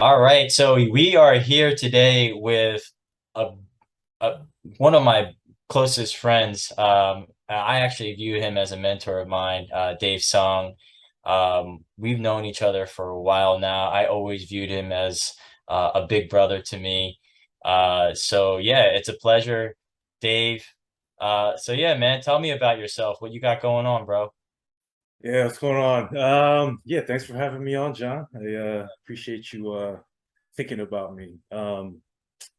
All right, so we are here today with a, a one of my closest friends. I actually view him as a mentor of mine, Dave Song. We've known each other for a while now. I always viewed him as a big brother to me. So yeah, it's a pleasure, Dave. So yeah, man, tell me about yourself. What you got going on, bro? Yeah, what's going on? Yeah, thanks for having me on, John. I appreciate you thinking about me.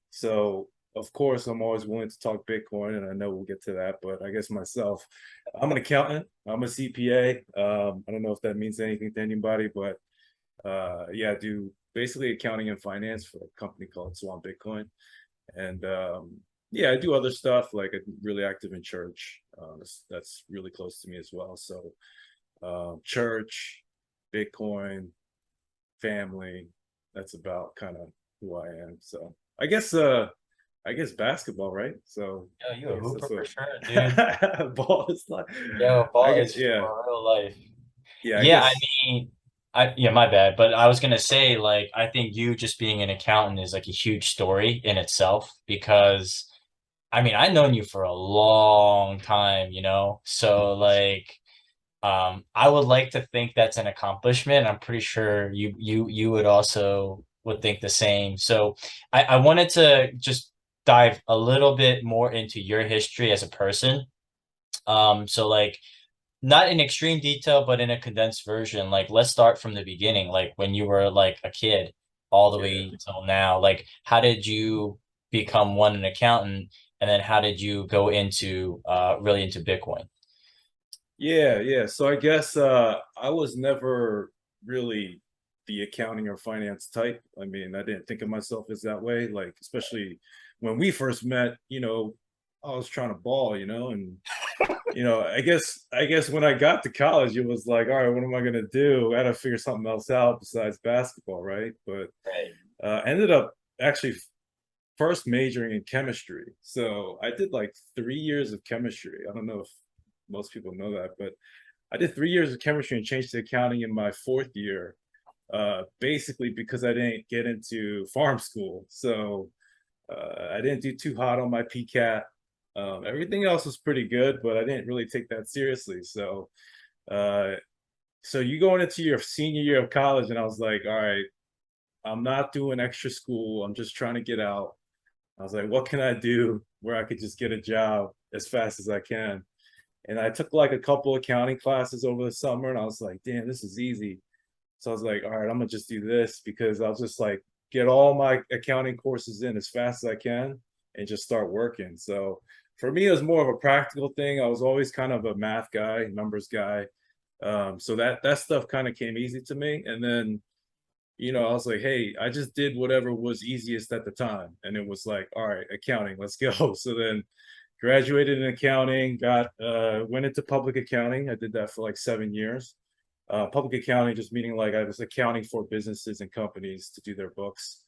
So of course I'm always willing to talk Bitcoin, and I know we'll get to that, but I guess myself, I'm an accountant, I'm a CPA. I don't know if that means anything to anybody, but yeah, I do basically accounting and finance for a company called Swan Bitcoin. And yeah, I do other stuff like I'm really active in church. That's really close to me as well. So church, Bitcoin, family. That's about kind of who I am. So I guess basketball, right? So Yo, you I a guess that's hooper for what sure, dude. ball is like. Yo, I ball get is yeah. for real life. Yeah, I Yeah, I guess mean, yeah, my bad. But I was gonna say, like, I think you just being an accountant is like a huge story in itself because I mean, I've known you for a long time, you know? So like I would like to think that's an accomplishment. I'm pretty sure you would also would think the same. So I wanted to just dive a little bit more into your history as a person. So like not in extreme detail, but in a condensed version. Like, let's start from the beginning, like when you were like a kid all the yeah. way till now. Like, how did you become one, an accountant, and then how did you go into really into Bitcoin? Yeah. So I guess I was never really the accounting or finance type. I mean, I didn't think of myself as that way. Like, especially when we first met, I was trying to ball, and I guess when I got to college, it was like, all right, what am I gonna do? I had to figure something else out besides basketball, right? But Right. ended up actually first majoring in chemistry. So I did like 3 years of chemistry. I don't know if most people know that, but I did 3 years of chemistry and changed to accounting in my fourth year, basically because I didn't get into farm school. So I didn't do too hot on my PCAT. Everything else was pretty good, but I didn't really take that seriously. Uh, so you going into your senior year of college, and I was like, all right, I'm not doing extra school. I'm just trying to get out. I was like, what can I do where I could just get a job as fast as I can? And I took like a couple accounting classes over the summer, and I was like, damn, this is easy. So I was like, all right, I'm gonna just do this because I'll just like get all my accounting courses in as fast as I can and just start working. So for me, it was more of a practical thing. I was always kind of a math guy, numbers guy. So that stuff kind of came easy to me. And then, I was like, hey, I just did whatever was easiest at the time. And it was like, all right, accounting, let's go. So then graduated in accounting, got went into public accounting. I did that for like 7 years. Public accounting just meaning like I was accounting for businesses and companies to do their books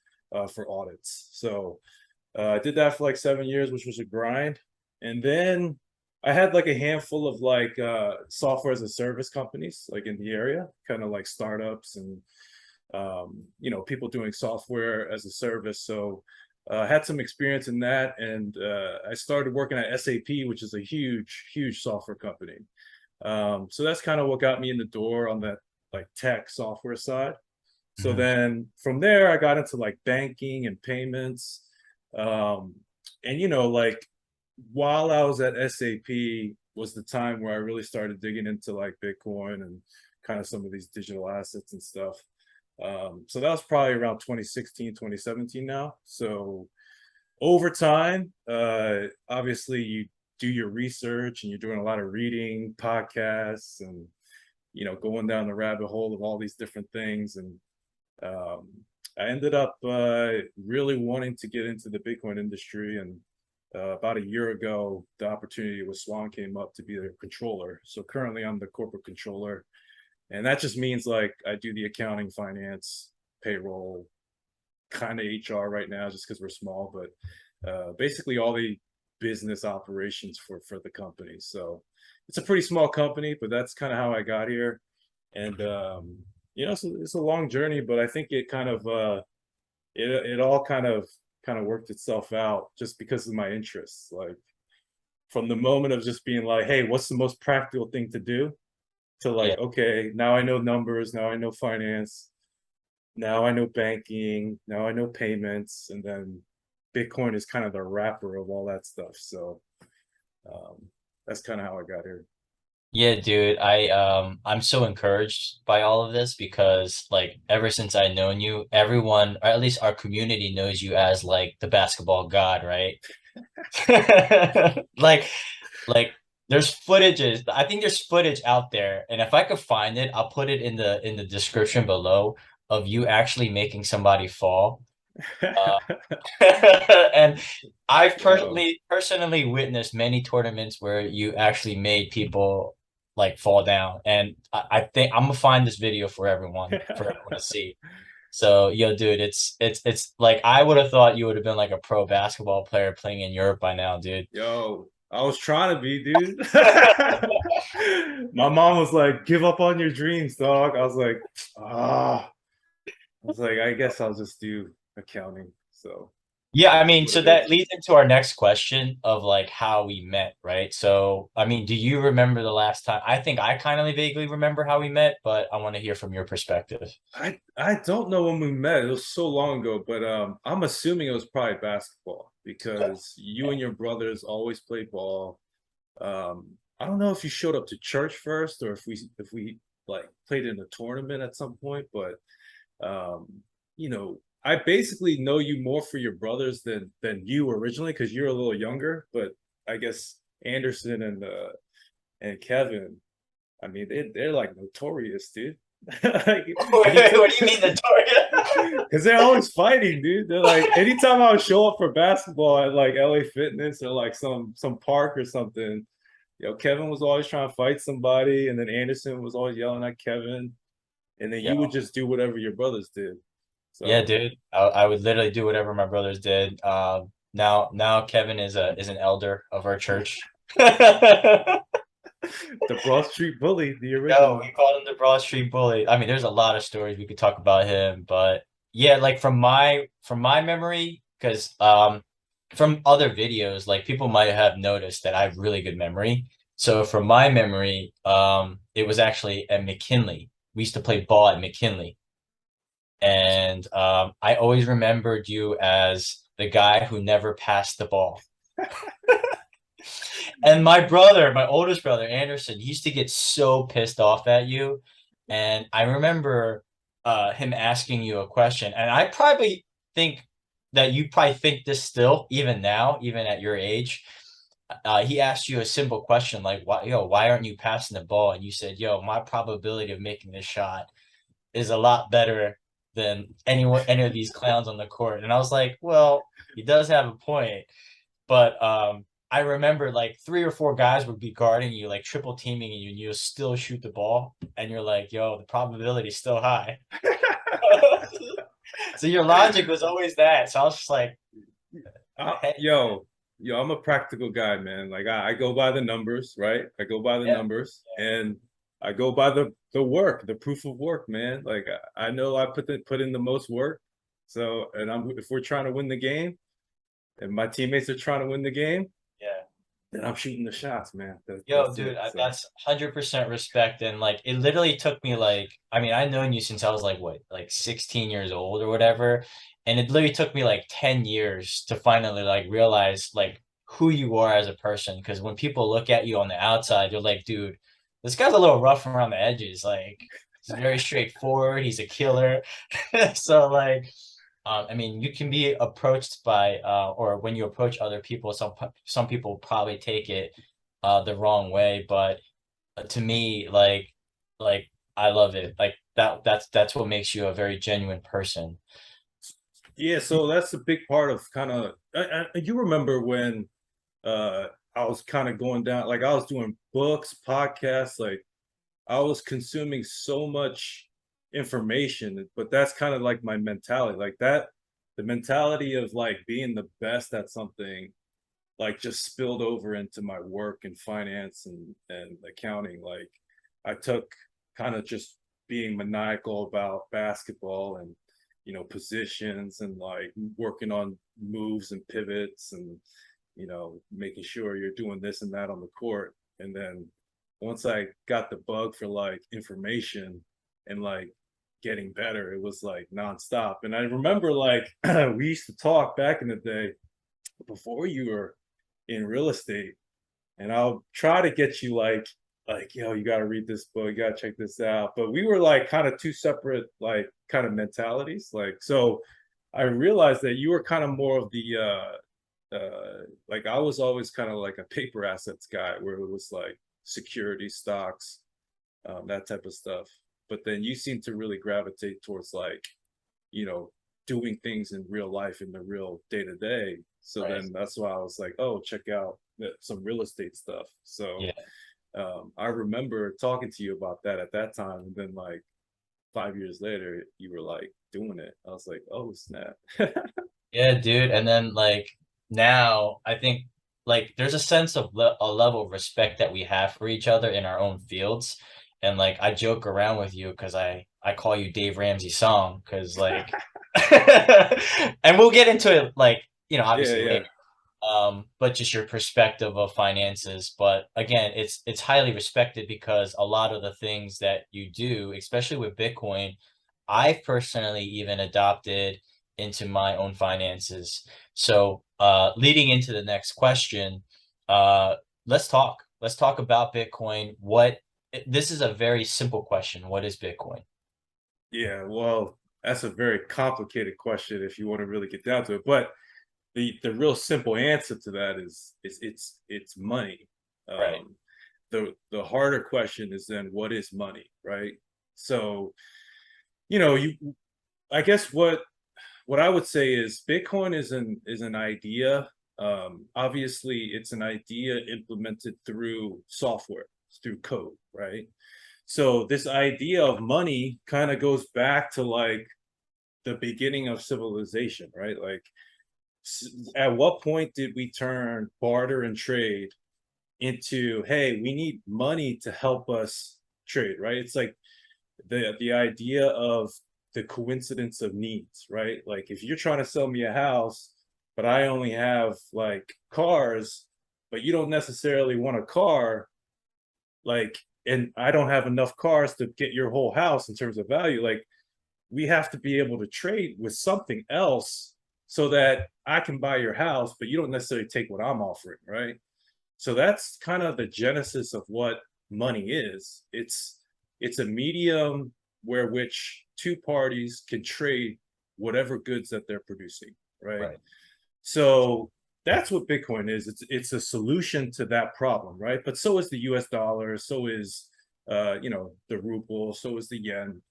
for audits. So I did that for like 7 years, which was a grind. And then I had like a handful of like software as a service companies like in the area, kind of like startups and people doing software as a service. So I had some experience in that, and I started working at SAP, which is a huge software company. So that's kind of what got me in the door on that like tech software side. So Mhm. then from there, I got into like banking and payments. Um, and like while I was at SAP was the time where I really started digging into like Bitcoin and kind of some of these digital assets and stuff. So that was probably around 2016, 2017 now. So over time, obviously you do your research and you're doing a lot of reading, podcasts, and going down the rabbit hole of all these different things. And um, I ended up really wanting to get into the Bitcoin industry. And about a year ago, the opportunity with Swann came up to be the controller. So currently, I'm the corporate controller, and that just means like I do the accounting, finance, payroll, kind of HR right now, just because we're small, but basically all the business operations for the company. So it's a pretty small company, but that's kind of how I got here. And it's a long journey, but I think it kind of it all kind of worked itself out just because of my interests. Like from the moment of just being like, hey, what's the most practical thing to do? To Yeah. like, okay, now I know numbers, now I know finance, now I know banking, now I know payments, and then Bitcoin is kind of the wrapper of all that stuff. So um, that's kind of how I got here. Yeah, dude, I'm so encouraged by all of this because like ever since I known you, everyone, or at least our community knows you as like the basketball god, right? Like like there's footages. I think there's footage out there, and if I could find it, I'll put it in the description below of you actually making somebody fall. Uh, and I've Yo. personally witnessed many tournaments where you actually made people like fall down. And I think I'm gonna find this video for everyone to see. So, yo, dude, it's like I would have thought you would have been like a pro basketball player playing in Europe by now, dude. Yo, I was trying to be, dude. My mom was like, give up on your dreams, dog. I was like, ah. I was like, I guess I'll just do accounting. So Yeah, I it is mean, what so it that is. leads into our next question of like how we met, right? So, I mean, do you remember the last time? I think I kind of vaguely remember how we met, but I want to hear from your perspective. I don't know when we met. It was so long ago, but I'm assuming it was probably basketball because you and your brothers always played ball. I don't know if you showed up to church first or if we like played in a tournament at some point, but um, I basically know you more for your brothers than you originally because you're a little younger, but I guess Anderson and Kevin, I mean, they're like notorious, dude. Like What anytime, do you mean the Toria? because they're always fighting, dude. They're like anytime I would show up for basketball at like LA Fitness or like some park or something, Kevin was always trying to fight somebody, and then Anderson was always yelling at Kevin, and then Yo, you would just do whatever your brothers did. yeah, So dude. I would literally do whatever my brothers did. Now Kevin is an elder of our church. the Broad Street Bully, the Yo, original. we called him the Broad Street Bully. I mean, there's a lot of stories we could talk about him, but yeah, like from my memory, because from other videos, like people might have noticed that I have really good memory. So from my memory, it was actually at McKinley. We used to play ball at McKinley, and I always remembered you as the guy who never passed the ball. And my brother, my oldest brother, Anderson, he used to get so pissed off at you. And I remember him asking you a question. And I probably think that you probably think this still, even now, even at your age. He asked you a simple question like, why aren't you passing the ball? And you said, yo, my probability of making this shot is a lot better than any of these clowns on the court. And I was like, well, he does have a point. But I remember like three or four guys would be guarding you, like triple teaming you, and you still shoot the ball, and you're like, "Yo, the probability is still high." So your logic was always that. So I was just like, "Hey, Yo, I'm a practical guy, man. Like I go by the numbers, right? I go by the yeah, numbers, and I go by the work, the proof of work, man. Like I know I put in the most work. So, and I'm if we're trying to win the game, and my teammates are trying to win the game, yeah." then I'm shooting the shots, man. Yo, That's dude, it. So that's 100% respect. And like, it literally took me like, I mean, I've known you since I was like, what, like 16 years old or whatever. And it literally took me like 10 years to finally like realize like who you are as a person. Because when people look at you on the outside, you're like, dude, this guy's a little rough around the edges. Like, he's very straightforward. He's a killer. So like, I mean, you can be approached by, or when you approach other people, some people probably take it the wrong way, but to me, like I love it. Like that's what makes you a very genuine person. yeah, so that's a big part of kind of. You remember when uh I was kind of going down, like I was doing books, podcasts, like I was consuming so much information, but that's kind of like my mentality, like that, the mentality of like being the best at something, like just spilled over into my work in finance and accounting. Like I took kind of just being maniacal about basketball, and positions and like working on moves and pivots and, making sure you're doing this and that on the court. And then once I got the bug for like information and like getting better, it was like nonstop. And I remember like we used to talk back in the day before you were in real estate, and I'll try to get you like yo, you got to read this book, you got to check this out. But we were like kind of two separate like kind of mentalities. Like so, I realized that you were kind of more of the like I was always kind of like a paper assets guy, where it was like security stocks, that type of stuff. But then you seem to really gravitate towards like you know doing things in real life in the real day to day. So Right. then that's why I was like, oh, check out some real estate stuff. So Yeah. I remember talking to you about that at that time, and then like 5 years later, you were like doing it. I was like, oh snap. Yeah, dude. And then like now, I think like there's a sense of a level of respect that we have for each other in our own fields. And like I joke around with you because I call you Dave Ramsey song because like and we'll get into it like, Yeah, obviously yeah, later. But just your perspective of finances. But again, it's highly respected because a lot of the things that you do, especially with Bitcoin, I've personally even adopted into my own finances. So, leading into the next question, uh, let's talk. Let's talk about Bitcoin. This is a very simple question. What is Bitcoin? yeah. Well, that's a very complicated question if you want to really get down to it. But the real simple answer to that is it's money. Right. The harder question is then what is money, right? So you I guess what I would say is Bitcoin is an idea. Obviously, it's an idea implemented through software, through code, right? So this idea of money kind of goes back to like the beginning of civilization, right? Like, at what point did we turn barter and trade into, hey, we need money to help us trade, right? It's like the idea of the coincidence of needs, right? Like if you're trying to sell me a house, but I only have like cars, but you don't necessarily want a car, like, and I don't have enough cars to get your whole house in terms of value, like we have to be able to trade with something else so that I can buy your house, but you don't necessarily take what I'm offering, right? So that's kind of the genesis of what money is. It's a medium where which two parties can trade whatever goods that they're producing, right? Right. So that's what Bitcoin is. It's a solution to that problem, right? But so is the US dollar, so is the ruble, so is the yen.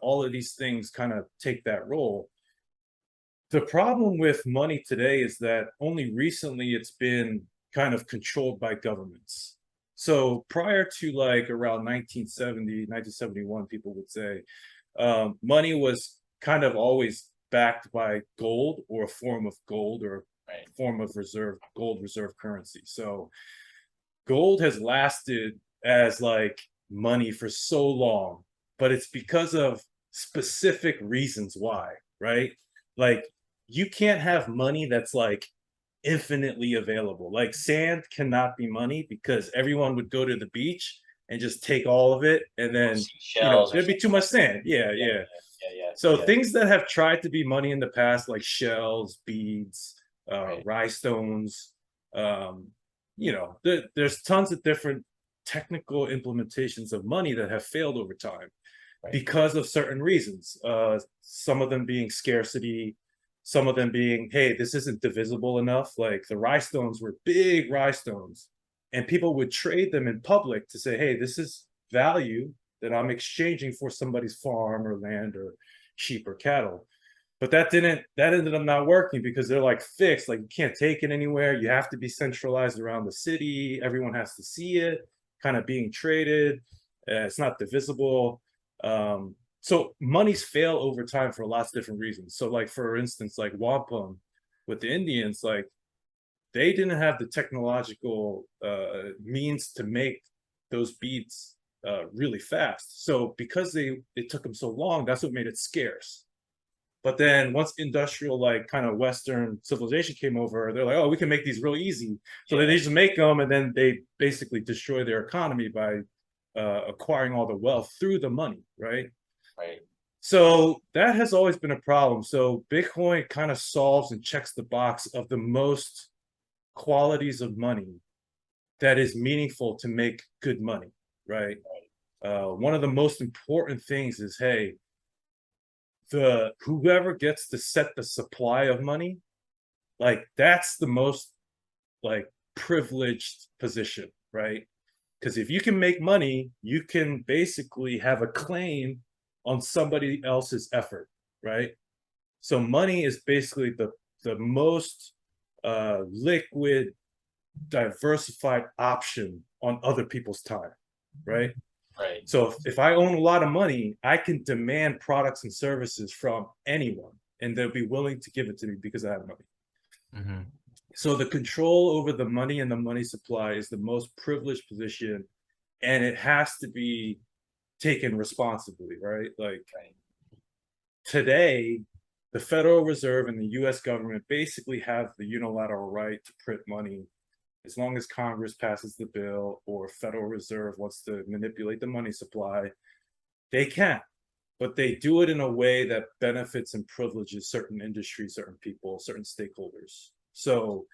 All of these things kind of take that role. The problem with money today is that only recently it's been kind of controlled by governments. So prior to like around 1970, 1971, people would say money was kind of always backed by gold or a form of gold or Right. form of gold reserve currency. So gold has lasted as like money for so long, but it's because of specific reasons why, right? Like you can't have money that's like infinitely available. Like sand cannot be money because everyone would go to the beach and just take all of it, and Or then seashells or there'd be too something much like that. sand. Yeah, Yeah. yeah. Yeah. So Yeah. Yeah. things that have tried to be money in the past, like shells, beads, Right. rhinestones, there's tons of different technical implementations of money that have failed over time Right. because of certain reasons. Some of them being scarcity, some of them being, hey, this isn't divisible enough. Like the rhinestones were big rhinestones, and people would trade them in public to say, hey, this is value that I'm exchanging for somebody's farm or land or sheep or cattle. But that ended up not working because they're like fixed, like you can't take it anywhere. You have to be centralized around the city. Everyone has to see it kind of being traded. It's not divisible. So monies fail over time for lots of different reasons. So like for instance, like wampum with the Indians, like they didn't have the technological means to make those beads really fast. So because it took them so long, that's what made it scarce. But then once industrial, like kind of Western civilization came over, they're like, oh, we can make these real easy. So they Yeah. just make them, and then they basically destroy their economy by acquiring all the wealth through the money, right? Right. So that has always been a problem. So Bitcoin kind of solves and checks the box of the most qualities of money that is meaningful to make good money, right? One of the most important things is, hey, the whoever gets to set the supply of money, like that's the most like privileged position, right? Because if you can make money, you can basically have a claim on somebody else's effort, right? So money is basically the most liquid, diversified option on other people's time, right? Right. So if I own a lot of money, I can demand products and services from anyone, and they'll be willing to give it to me because I have money. Hmm. So the control over the money and the money supply is the most privileged position, and it has to be taken responsibly, right? Like Right. today, the Federal Reserve and the US government basically have the unilateral right to print money as long as Congress passes the bill or Federal Reserve wants to manipulate the money supply, they can. But they do it in a way that benefits and privileges certain industries, certain people, certain stakeholders. So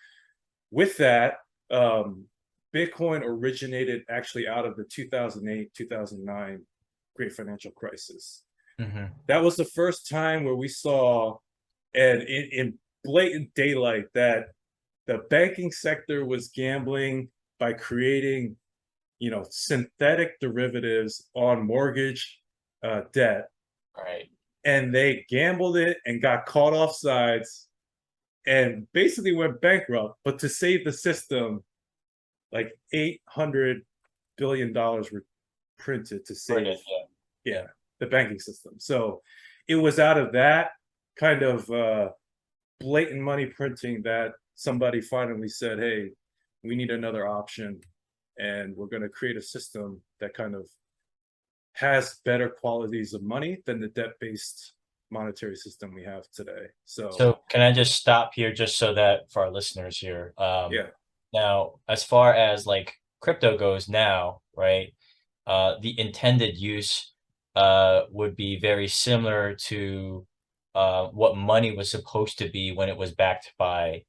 with that, Bitcoin originated actually out of the 2008, 2009 great financial crisis. Hmm. That was the first time where we saw, and in blatant daylight, that the banking sector was gambling by creating, synthetic derivatives on mortgage debt, Right. and they gambled it and got caught off sides and basically went bankrupt. But to save the system, like $800 billion were printed to save, Brilliant. Yeah. yeah, the banking system. So it was out of that kind of blatant money printing that somebody finally said, hey, we need another option, and we're going to create a system that kind of has better qualities of money than the debt-based monetary system we have today. So So can I just stop here just so that for our listeners here, yeah. now as far as like crypto goes now, right? The intended use would be very similar to what money was supposed to be when it was backed by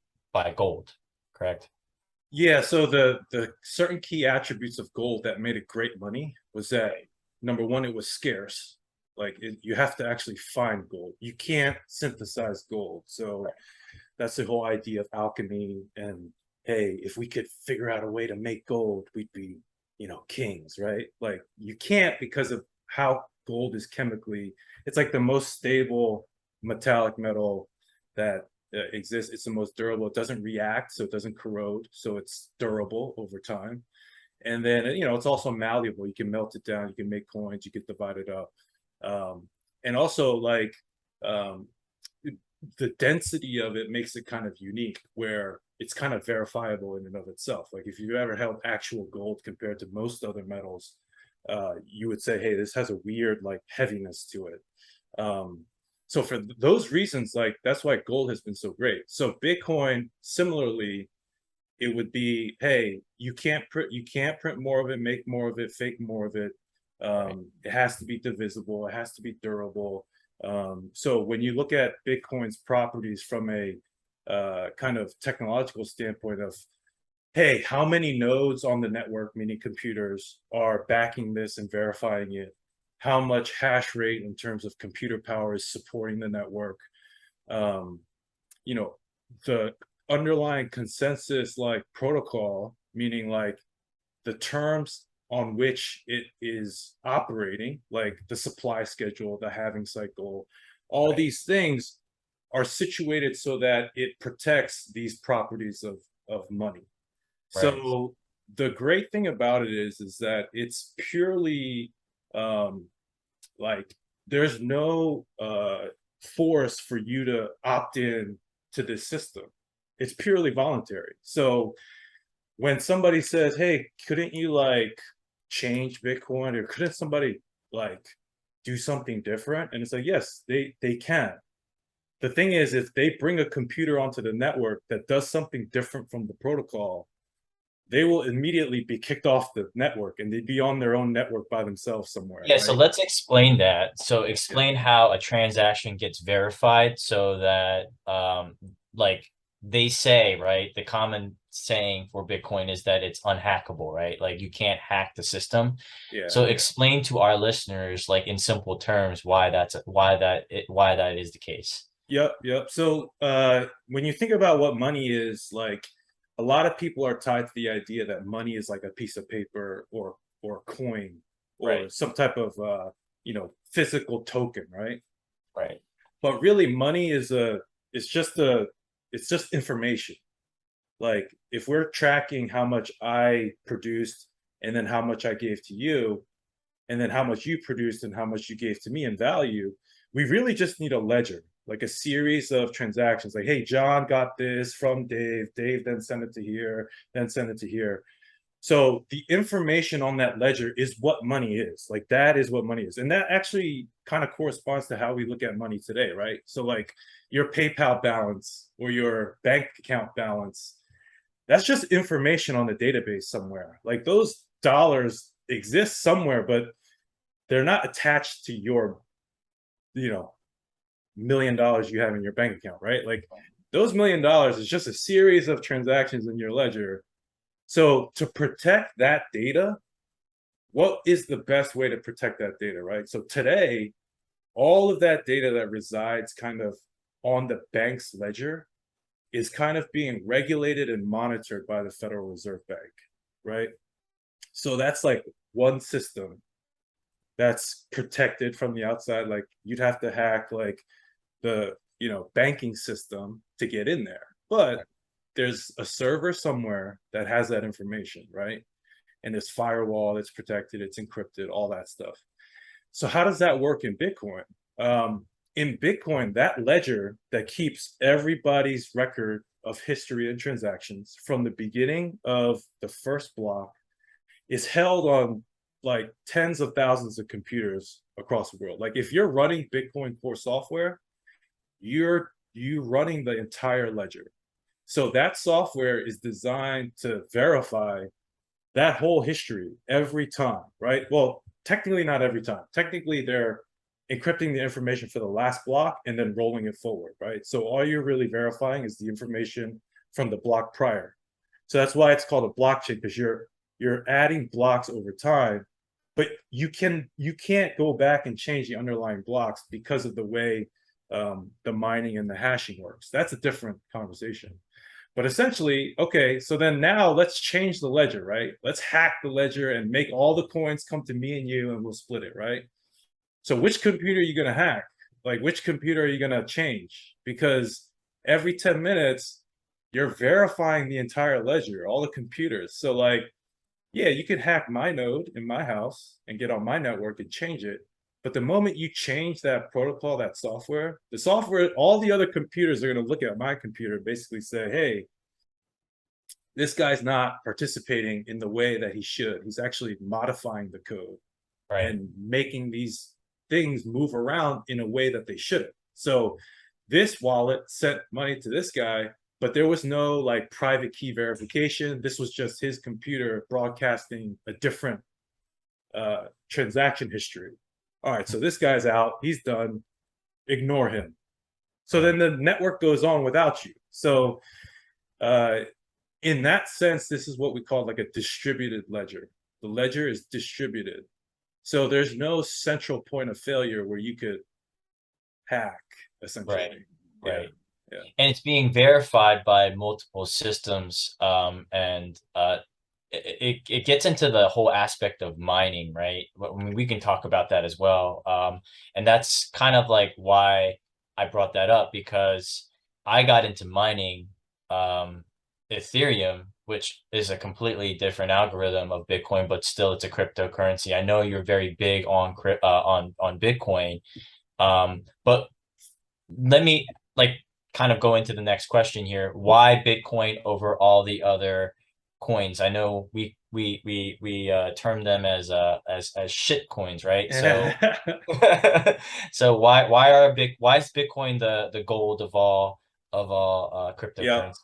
gold, correct? Yeah, so the certain key attributes of gold that made it great money was that, Right. number one, it was scarce. Like you have to actually find gold. You can't synthesize gold. So Right. that's the whole idea of alchemy. And hey, if we could figure out a way to make gold, we'd be, kings, right? Like you can't because of how gold is chemically. It's like the most stable metallic metal that exists. It's the most durable. It doesn't react, so it doesn't corrode, so it's durable over time. And then it's also malleable. You can melt it down. You can make coins. You can divide it up. And also like um, the density of it makes it kind of unique, where it's kind of verifiable in and of itself. Like if you ever held actual gold compared to most other metals, you would say, hey, this has a weird like heaviness to it. So for those reasons, like that's why gold has been so great. So Bitcoin, similarly, it would be, hey, you can't print more of it, make more of it, fake more of it. Right. It has to be divisible, it has to be durable. So when you look at Bitcoin's properties from a kind of technological standpoint of, hey, how many nodes on the network, meaning computers, are backing this and verifying it? How much hash rate in terms of computer power is supporting the network? Um, you know, the underlying consensus like protocol, meaning like the terms on which it is operating, like the supply schedule, the halving cycle, all Right. these things are situated so that it protects these properties of money. Right. So the great thing about it is that it's purely um, like there's no force for you to opt in to this system. It's purely voluntary. So when somebody says, "Hey, couldn't you like change Bitcoin, or couldn't somebody like do something different?" And it's like, yes, they can. the thing is, if they bring a computer onto the network that does something different from the protocol, they will immediately be kicked off the network and they'd be on their own network by themselves somewhere, Yeah, so right? let's explain that. So Yeah. explain how a transaction gets verified so that like they say, right? The common saying for Bitcoin is that it's unhackable, right? Like you can't hack the system. Yeah. So Yeah. explain to our listeners, like in simple terms, why that is the case. Yep, yep. So when you think about what money is, like a lot of people are tied to the idea that money is like a piece of paper or a coin or Right, some type of physical token, right? right, But really money is a it's just a it's just information. Like if we're tracking how much I produced and then how much I gave to you, and then how much you produced and how much you gave to me in value, we really just need a ledger, like a series of transactions. Like, hey, John got this from Dave. Dave then sent it to here, then sent it to here. So the information on that ledger is what money is. Like that is what money is. And that actually kind of corresponds to how we look at money today, right? So like your PayPal balance or your bank account balance, that's just information on the database somewhere. Like those dollars exist somewhere, but they're not attached to your, you know, $1 million you have in your bank account, right? Like those $1 million is just a series of transactions in your ledger. So to protect that data, what is the best way to protect that data, right? So today, all of that data that resides kind of on the bank's ledger is kind of being regulated and monitored by the Federal Reserve Bank, right? So that's like one system that's protected from the outside. Like you'd have to hack like the banking system to get in there, but there's a server somewhere that has that information, right? And this firewall that's protected, it's encrypted, all that stuff. So how does that work in Bitcoin? In Bitcoin, that ledger that keeps everybody's record of history and transactions from the beginning of the first block is held on like tens of thousands of computers across the world. Like if you're running Bitcoin core software, you running the entire ledger. So that software is designed to verify that whole history every time, right? Well, technically not every time. Technically, they're encrypting the information for the last block and then rolling it forward, right? So all you're really verifying is the information from the block prior. So that's why it's called a blockchain, because you're adding blocks over time, but you can't go back and change the underlying blocks because of the way the mining and the hashing works. That's a different conversation. But essentially, okay, so then now let's change the ledger, right? Let's hack the ledger and make all the coins come to me and you and we'll split it, right? So which computer are you going to hack? Like which computer are you going to change? Because every 10 minutes, you're verifying the entire ledger, all the computers. So like, yeah, you could hack my node in my house and get on my network and change it. But the moment you change that protocol, that software, the software, all the other computers are going to look at my computer and basically say, hey, this guy's not participating in the way that he should. He's actually modifying the code right. and making these things move around in a way that they shouldn't. So this wallet sent money to this guy, but there was no like private key verification. This was just his computer broadcasting a different transaction history. All right, so this guy's out. He's done. Ignore him. So then Right. the network goes on without you. So uh, in that sense, this is what we call like a distributed ledger. The ledger is distributed. So there's no central point of failure where you could hack, Right. essentially. Yeah, Right. yeah, And it's being verified by multiple systems. And it gets into the whole aspect of mining, right? I mean, we can talk about that as well. And that's kind of like why I brought that up because I got into mining Ethereum, which is a completely different algorithm of Bitcoin, but still it's a cryptocurrency. I know you're very big on on Bitcoin, but let me like kind of go into the next question here. Why Bitcoin over all the other coins. I know we term them as shit coins, right? So so why is Bitcoin the gold of all Yeah, cryptocurrency?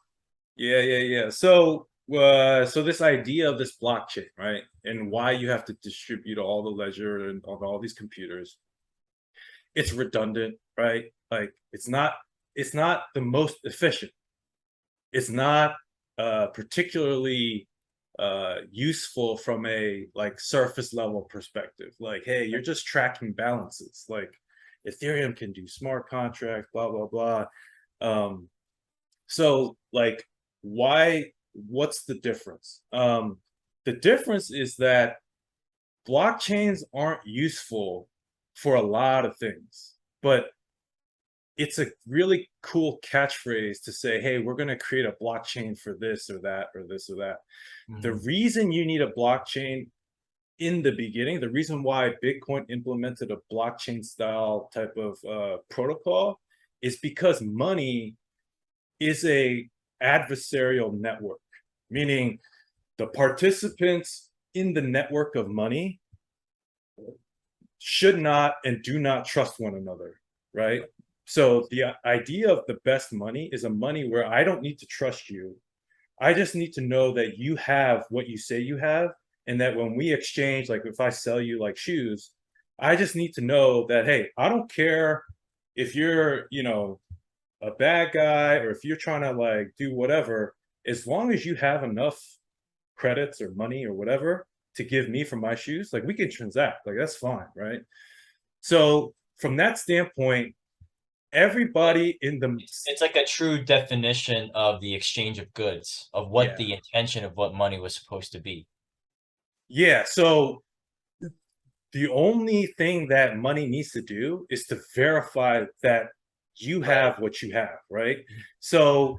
yeah. So this idea of this blockchain, right? And why you have to distribute all the ledger and on all these computers, it's redundant, right? Like it's not the most efficient. It's not particularly useful from a like surface level perspective. Like, hey, you're just tracking balances. Like Ethereum can do smart contracts, blah blah blah. Um, so like, why? What's the difference? The difference is that blockchains aren't useful for a lot of things, but it's a really cool catchphrase to say, hey, we're going to create a blockchain for this or that or this or that. The Mhm. reason you need a blockchain in the beginning, the reason why Bitcoin implemented a blockchain style type of protocol is because money is a adversarial network, meaning the participants in the network of money should not and do not trust one another, right? So the idea of the best money is a money where I don't need to trust you. I just need to know that you have what you say you have, and that when we exchange, like if I sell you like shoes, I just need to know that, hey, I don't care if you're, a bad guy or if you're trying to like do whatever, as long as you have enough credits or money or whatever to give me for my shoes, like we can transact, like that's fine, right? So from that standpoint, everybody in the It's like a true definition of the exchange of goods, of what yeah, the intention of what money was supposed to be. yeah. So the only thing that money needs to do is to verify that you Right. have what you have, right? So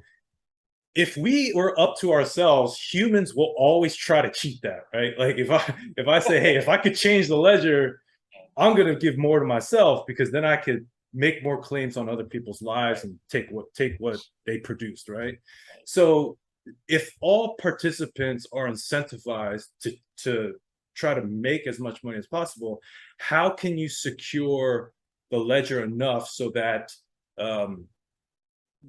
if we were up to ourselves, humans will always try to cheat that, right? Like if I say, hey, if I could change the ledger, I'm gonna give more to myself because then I could make more claims on other people's lives Right. and take what they produced, right? So if all participants are incentivized to try to make as much money as possible, how can you secure the ledger enough so that um,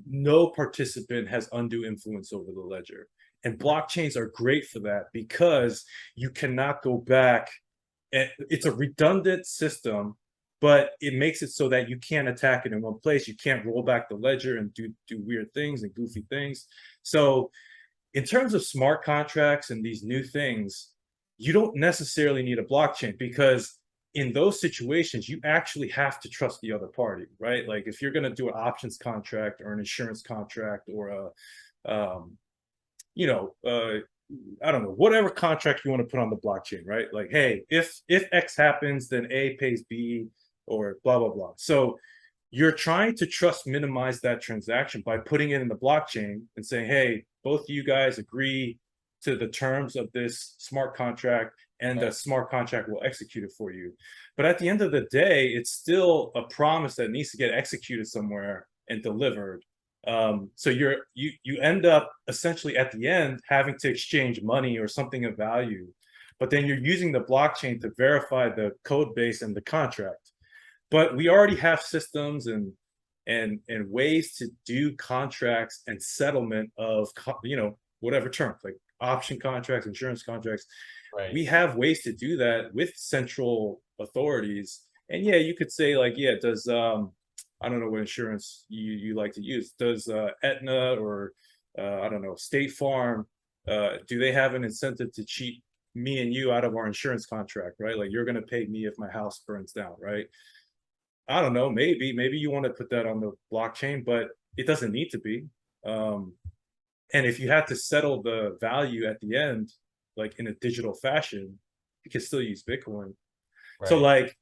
no participant has undue influence over the ledger? And blockchains are great for that because you cannot go back. It's a redundant system, but it makes it so that you can't attack it in one place. You can't roll back the ledger and do weird things and goofy things. So in terms of smart contracts and these new things, you don't necessarily need a blockchain because in those situations, you actually have to trust the other party, right? Like if you're going to do an options contract or an insurance contract or um, you know, uh, I don't know, whatever contract you want to put on the blockchain, right? Like, hey, if X happens, then A pays B, or blah blah blah. So you're trying to trust minimize that transaction by putting it in the blockchain and saying, hey, both of you guys agree to the terms of this smart contract, and the Right. smart contract will execute it for you. But at the end of the day, it's still a promise that needs to get executed somewhere and delivered. So you end up essentially at the end having to exchange money or something of value, but then you're using the blockchain to verify the code base and the contract. But we already have systems and ways to do contracts and settlement of whatever terms, like option contracts, insurance contracts. Right. We have ways to do that with central authorities. And yeah, you could say like, yeah, does I don't know what insurance you like to use. Does Aetna or I don't know, State Farm, do they have an incentive to cheat me and you out of our insurance contract, right? Like you're going to pay me if my house burns down, right? I don't know, maybe you want to put that on the blockchain, but it doesn't need to be. Um, and if you have to settle the value at the end, like in a digital fashion, you can still use Bitcoin. So Right. like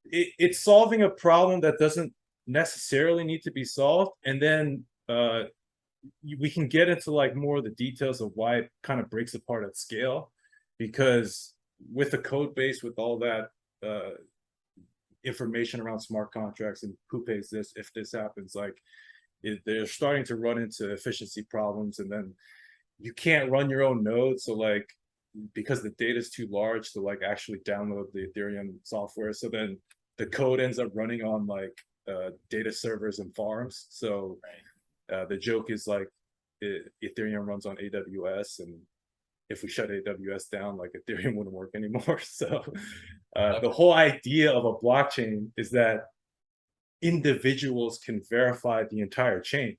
it's solving a problem that doesn't necessarily need to be solved. And then we can get into like more of the details of why it kind of breaks apart at scale, because with the code base, with all that information around smart contracts and who pays this if this happens, like they're starting to run into efficiency problems. And then you can't run your own node. So like, because the data is too large to like actually download the Ethereum software. So then the code ends up running on like data servers and farms. So the joke is like Ethereum runs on AWS, and if we shut AWS down, like Ethereum wouldn't work anymore. So the whole idea of a blockchain is that individuals can verify the entire chain.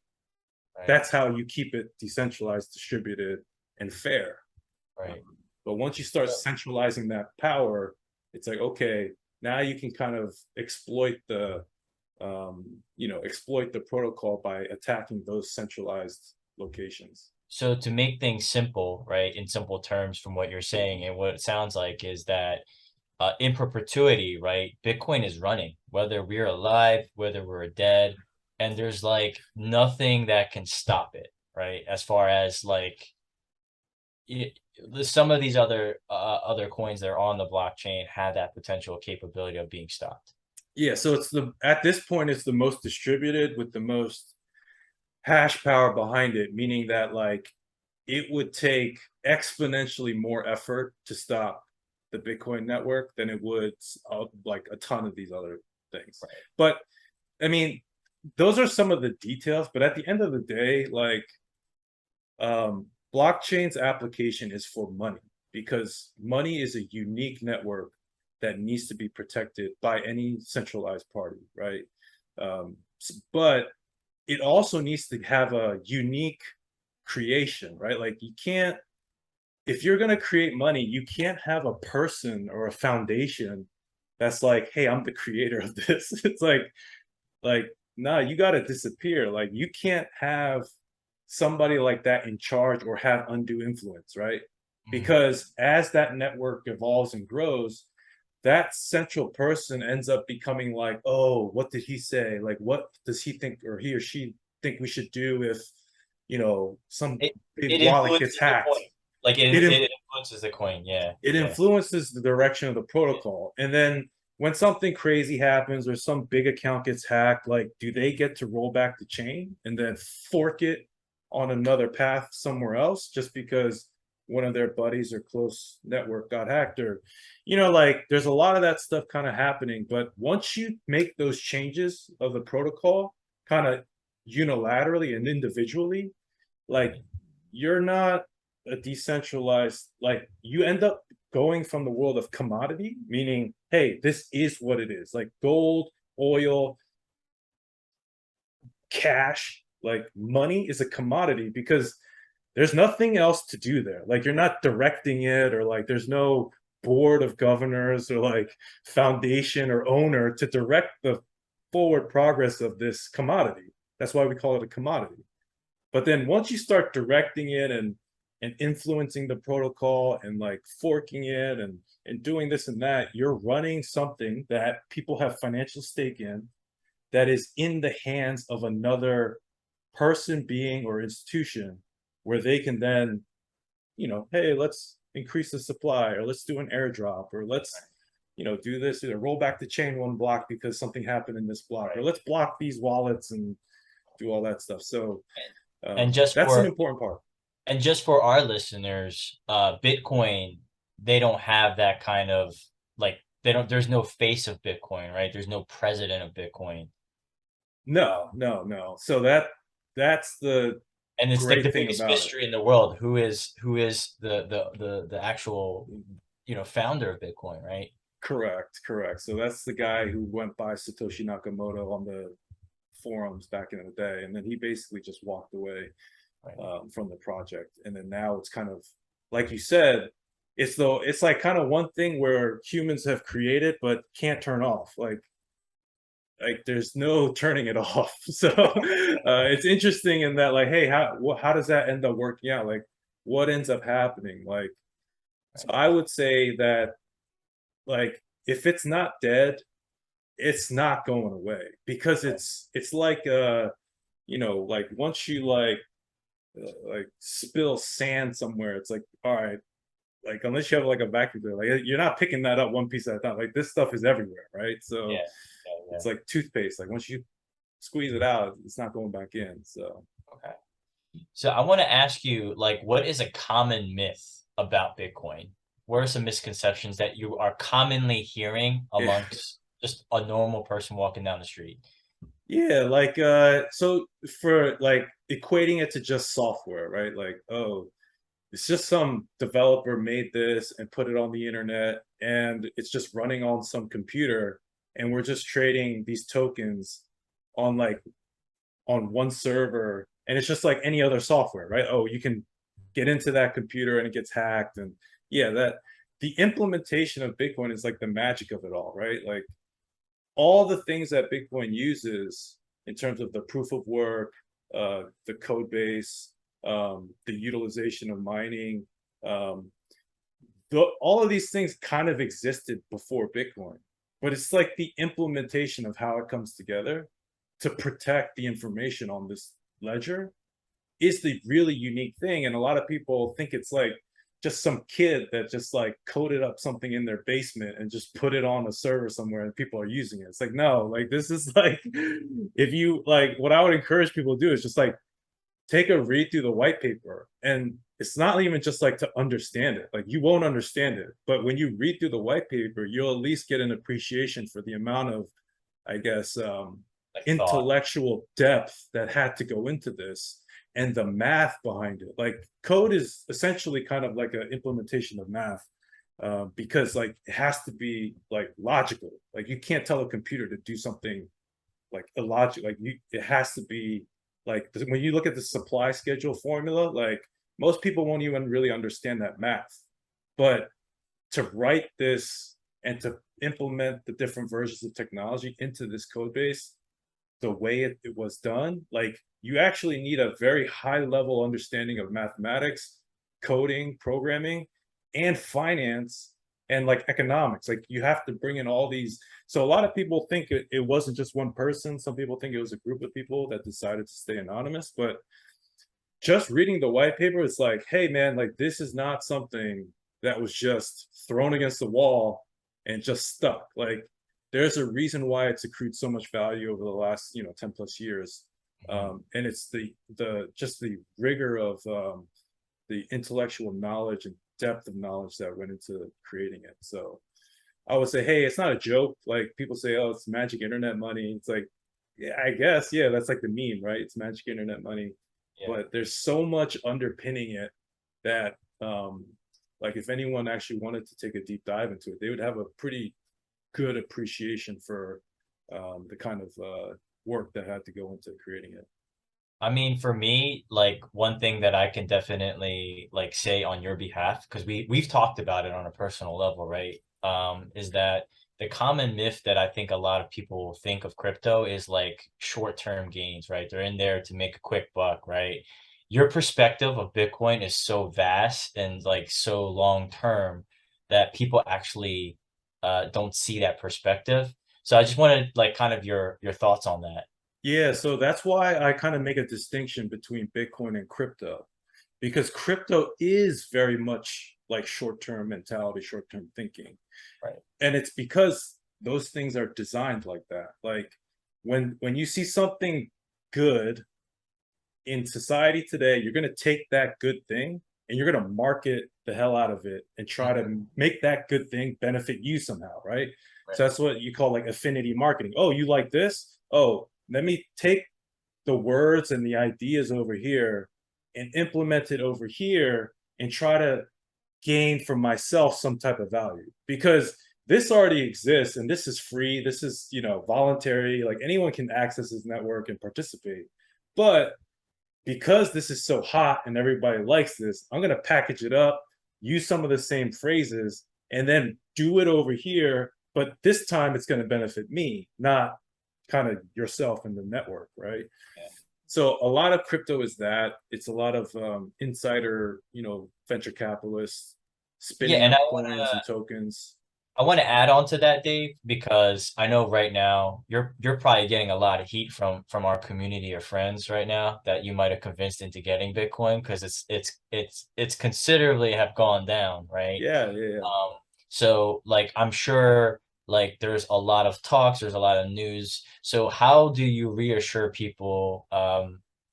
Right. That's how you keep it decentralized, distributed, and fair. Right. But once you start centralizing that power, it's like, okay, now you can kind of exploit the exploit the protocol by attacking those centralized locations. So to make things simple, right, in simple terms from what you're saying, and what it sounds like is that in perpetuity, right, Bitcoin is running, whether we're alive, whether we're dead, and there's like nothing that can stop it, right? As far as like it, some of these other coins that are on the blockchain have that potential capability of being stopped. Yeah, so it's the at this point it's the most distributed with the most hash power behind it, meaning that like it would take exponentially more effort to stop the Bitcoin network than it would like a ton of these other things. Right. But I mean, those are some of the details. But at the end of the day, like blockchain's application is for money, because money is a unique network that needs to be protected by any centralized party, right? But it also needs to have a unique creation, right? Like you can't, if you're going to create money, you can't have a person or a foundation that's like, hey, I'm the creator of this. It's like, nah, you got to disappear. Like you can't have somebody like that in charge or have undue influence, right? Mhm. Because as that network evolves and grows, that central person ends up becoming like, oh, what did he say? Like, what does he think, or he or she think we should do if, some It big it wallet gets influences the hacked? coin. Like It it influences the coin. Yeah. it Yeah. influences the direction of the protocol. And then when something crazy happens or some big account gets hacked, like, do they get to roll back the chain and then fork it on another path somewhere else just because one of their buddies or close network got hacked? Or like there's a lot of that stuff kind of happening. But once you make those changes of the protocol kind of unilaterally and individually, like you're not a decentralized, like you end up going from the world of commodity, meaning, hey, this is what it is, like gold, oil, cash, like money is a commodity because there's nothing else to do there. Like you're not directing it, or like there's no board of governors or like foundation or owner to direct the forward progress of this commodity. That's why we call it a commodity. But then once you start directing it and influencing the protocol and like forking it and doing this and that, you're running something that people have financial stake in, that is in the hands of another person, being, or institution, where they can then, hey, let's increase the supply, or let's do an airdrop, or let's do this, or roll back the chain one block because something happened in this block, or Right. let's block these wallets and do all that stuff. So And just that's an for important part. our listeners, Bitcoin, they don't have that kind of like they don't. There's no face of Bitcoin, right? There's no president of Bitcoin, No, no, no. So that's the and it's like great the thing biggest about it. mystery in the world. Who is the actual founder of Bitcoin, right? Correct, correct. So that's the guy who went by Satoshi Nakamoto on the forums back in the day, and then he basically just walked away Right. from the project. And then now it's kind of like you said, it's like kind of one thing where humans have created but can't turn off. Like there's no turning it off. So it's interesting in that, like, hey, how does that end up working out? Like what ends up happening? Like, so Right. I would say that, like, if it's not dead, it's not going away, because Right. it's like like once you like spill sand somewhere, it's like, all right, like unless you have like a vacuum cleaner, like you're not picking that up one piece at a time. Like this stuff is everywhere, right? So Yeah. Yeah. Yeah. it's like toothpaste. Like once you squeeze it out, it's not going back in. So Okay. So I want to ask you, like, what is a common myth about Bitcoin? What are some misconceptions that you are commonly hearing Yeah. amongst just a normal person walking down the street? Yeah, like so for like equating it to just software, right? Like, oh, it's just some developer made this and put it on the internet and it's just running on some computer and we're just trading these tokens on like on one server and it's just like any other software, right? Oh, you can get into that computer and it gets hacked and yeah, that the implementation of Bitcoin is like the magic of it all, right? Like all the things that Bitcoin uses in terms of the proof of work, the code base, the utilization of mining, um, all of these things kind of existed before Bitcoin, but it's like the implementation of how it comes together to protect the information on this ledger is the really unique thing. And a lot of people think it's like just some kid that just like coded up something in their basement and just put it on a server somewhere and people are using it. It's like, no, like this is like, if you like, what I would encourage people to do is just like take a read through the white paper. And it's not even just like to understand it. Like you won't understand it. But when you read through the white paper, you'll at least get an appreciation for the amount of, I guess, Like thought. intellectual depth that had to go into this and the math behind it. Like code is essentially kind of like an implementation of math. Because like it has to be like logical. Like you can't tell a computer to do something like illogical. Like it has to be like when you look at the supply schedule formula, like most people won't even really understand that math. But to write this and to implement the different versions of technology into this code base, the way it was done, like you actually need a very high level understanding of mathematics, coding, programming, and finance and like economics. Like you have to bring in all these. So a lot of people think it wasn't just one person. Some people think it was a group of people that decided to stay anonymous. But just reading the white paper, it's like, hey man, like this is not something that was just thrown against the wall and just stuck. Like there's a reason why it's accrued so much value over the last 10 plus years. Mhm. And it's the just the rigor of the intellectual knowledge and depth of knowledge that went into creating it. So I would say, hey, it's not a joke. Like people say, oh, it's magic internet money. It's like, yeah, I guess, yeah, that's like the meme, right? It's magic internet money. Yeah. But there's so much underpinning it that like if anyone actually wanted to take a deep dive into it, they would have a pretty good appreciation for the kind of work that had to go into creating it. I mean, for me, like one thing that I can definitely like say on your behalf, because we've talked about it on a personal level, right? Is that the common myth that I think a lot of people think of crypto is like short-term gains, right? They're in there to make a quick buck, right? Your perspective of Bitcoin is so vast and like so long term that people actually don't see that perspective. So I just wanted like kind of your thoughts on that. Yeah, so that's why I kind of make a distinction between Bitcoin and crypto, because crypto is very much like short-term mentality, short-term thinking. Right. And it's because those things are designed like that. Like when you see something good in society today, you're going to take that good thing and you're going to market the hell out of it and try Mhm. to make that good thing benefit you somehow, right? Right. So that's what you call like affinity marketing. Oh, you like this? Oh, let me take the words and the ideas over here and implement it over here and try to gain for myself some type of value, because this already exists and this is free, this is voluntary, like anyone can access this network and participate. But because this is so hot and everybody likes this, I'm going to package it up, use some of the same phrases, and then do it over here. But this time it's going to benefit me, not kind of yourself in the network, right? Yeah. So a lot of crypto is that. It's a lot of insider, venture capitalists Yeah, spinning and up coins and tokens. I want to add on to that, Dave, because I know right now you're probably getting a lot of heat from our community of friends right now that you might have convinced into getting Bitcoin because it's considerably have gone down, right? Yeah, yeah, yeah. So like I'm sure like there's a lot of talks, there's a lot of news. So how do you reassure people,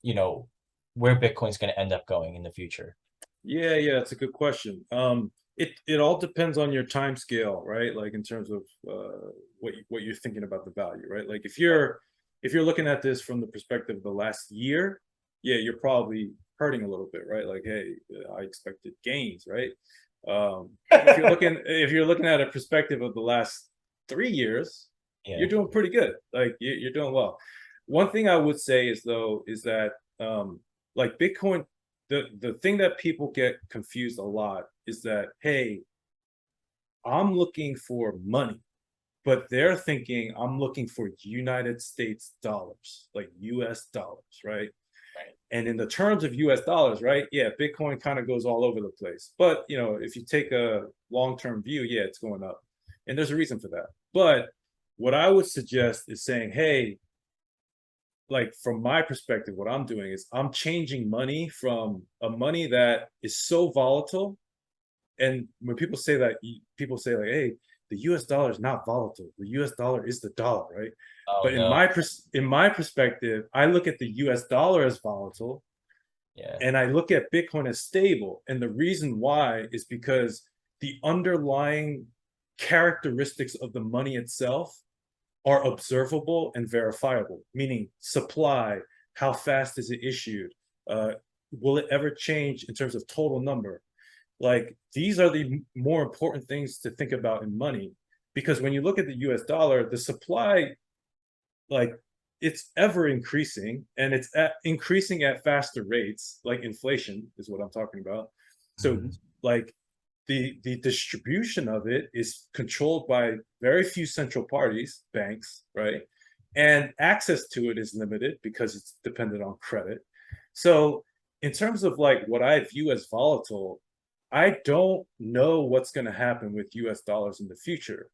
you know, where Bitcoin's going to end up going in the future? Yeah, it's a good question. It all depends on your time scale, right? Like in terms of what you're thinking about the value, right? Like if you're looking at this from the perspective of the last year, yeah, you're probably hurting a little bit, right? Like, hey, I expected gains, right? If you're looking at a perspective of the last 3 years, Yeah. you're doing pretty good. Like you're doing well. One thing I would say is though is that like Bitcoin, the thing that people get confused a lot is that, hey, I'm looking for money, but they're thinking I'm looking for United States dollars, like US dollars, right? Right. And in the terms of US dollars, right? Yeah, Bitcoin kind of goes all over the place. But, if you take a long-term view, yeah, it's going up. And there's a reason for that. But what I would suggest is saying, hey, like from my perspective, what I'm doing is I'm changing money from a money that is so volatile. And when people say that, people say like, "Hey, the U.S. dollar is not volatile. The U.S. dollar is the dollar, right?" Oh But no. in my perspective, I look at the U.S. dollar as volatile, Yeah. and I look at Bitcoin as stable. And the reason why is because the underlying characteristics of the money itself are observable and verifiable, meaning supply, how fast is it issued, uh, will it ever change in terms of total number? Like these are the more important things to think about in money, because when you look at the US dollar, the supply, like it's ever increasing and increasing at faster rates, like inflation is what I'm talking about. So Mhm. like the distribution of it is controlled by very few central parties, banks, right? And access to it is limited because it's dependent on credit. So in terms of like what I view as volatile, I don't know what's going to happen with US dollars in the future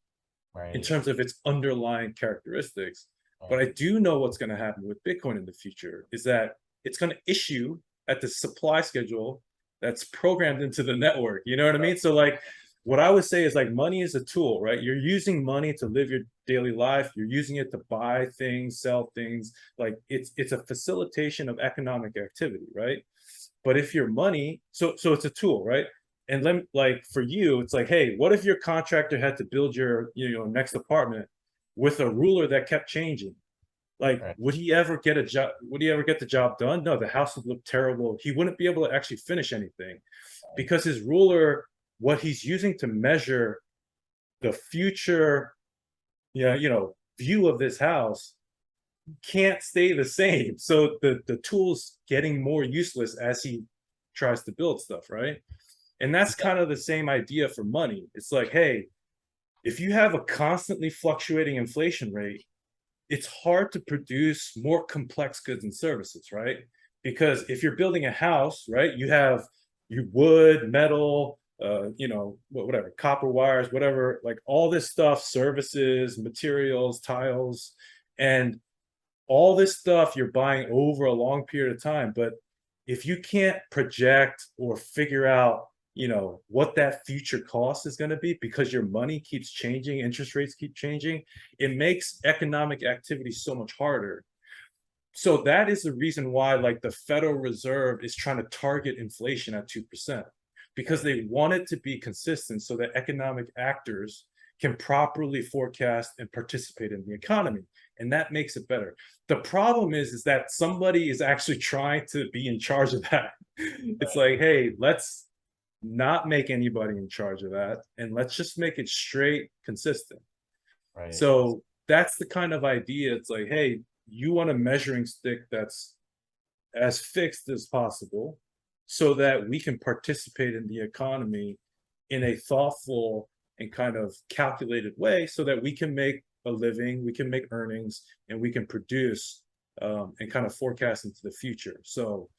in Right. terms of its underlying characteristics. But Right. I do know what's going to happen with Bitcoin in the future is that it's going to issue at the supply schedule that's programmed into the network. You know what I mean? So like what I would say is like money is a tool, right? You're using money to live your daily life. You're using it to buy things, sell things. Like it's a facilitation of economic activity, right? But if your money, so it's a tool, right? And then like for you, it's like, hey, what if your contractor had to build your next apartment with a ruler that kept changing? Like, Right. would he ever get a job? Would he ever get the job done? No, the house would look terrible. He wouldn't be able to actually finish anything because his ruler, what he's using to measure the future, view of this house can't stay the same. So the tool's getting more useless as he tries to build stuff, right? And that's kind of the same idea for money. It's like, hey, if you have a constantly fluctuating inflation rate, it's hard to produce more complex goods and services, right? Because if you're building a house, right, you have you wood, metal, whatever, copper wires, whatever, like all this stuff, services, materials, tiles, and all this stuff you're buying over a long period of time. But if you can't project or figure out, what that future cost is going to be because your money keeps changing, interest rates keep changing, it makes economic activity so much harder. So that is the reason why like the Federal Reserve is trying to target inflation at 2%, because Right. they want it to be consistent so that economic actors can properly forecast and participate in the economy, and that makes it better. The problem is that somebody is actually trying to be in charge of that. It's Right. like, hey, let's not make anybody in charge of that and let's just make it straight consistent. Right. So that's the kind of idea. It's like, hey, you want a measuring stick that's as fixed as possible so that we can participate in the economy in a thoughtful and kind of calculated way so that we can make a living, we can make earnings, and we can produce and kind of forecast into the future. So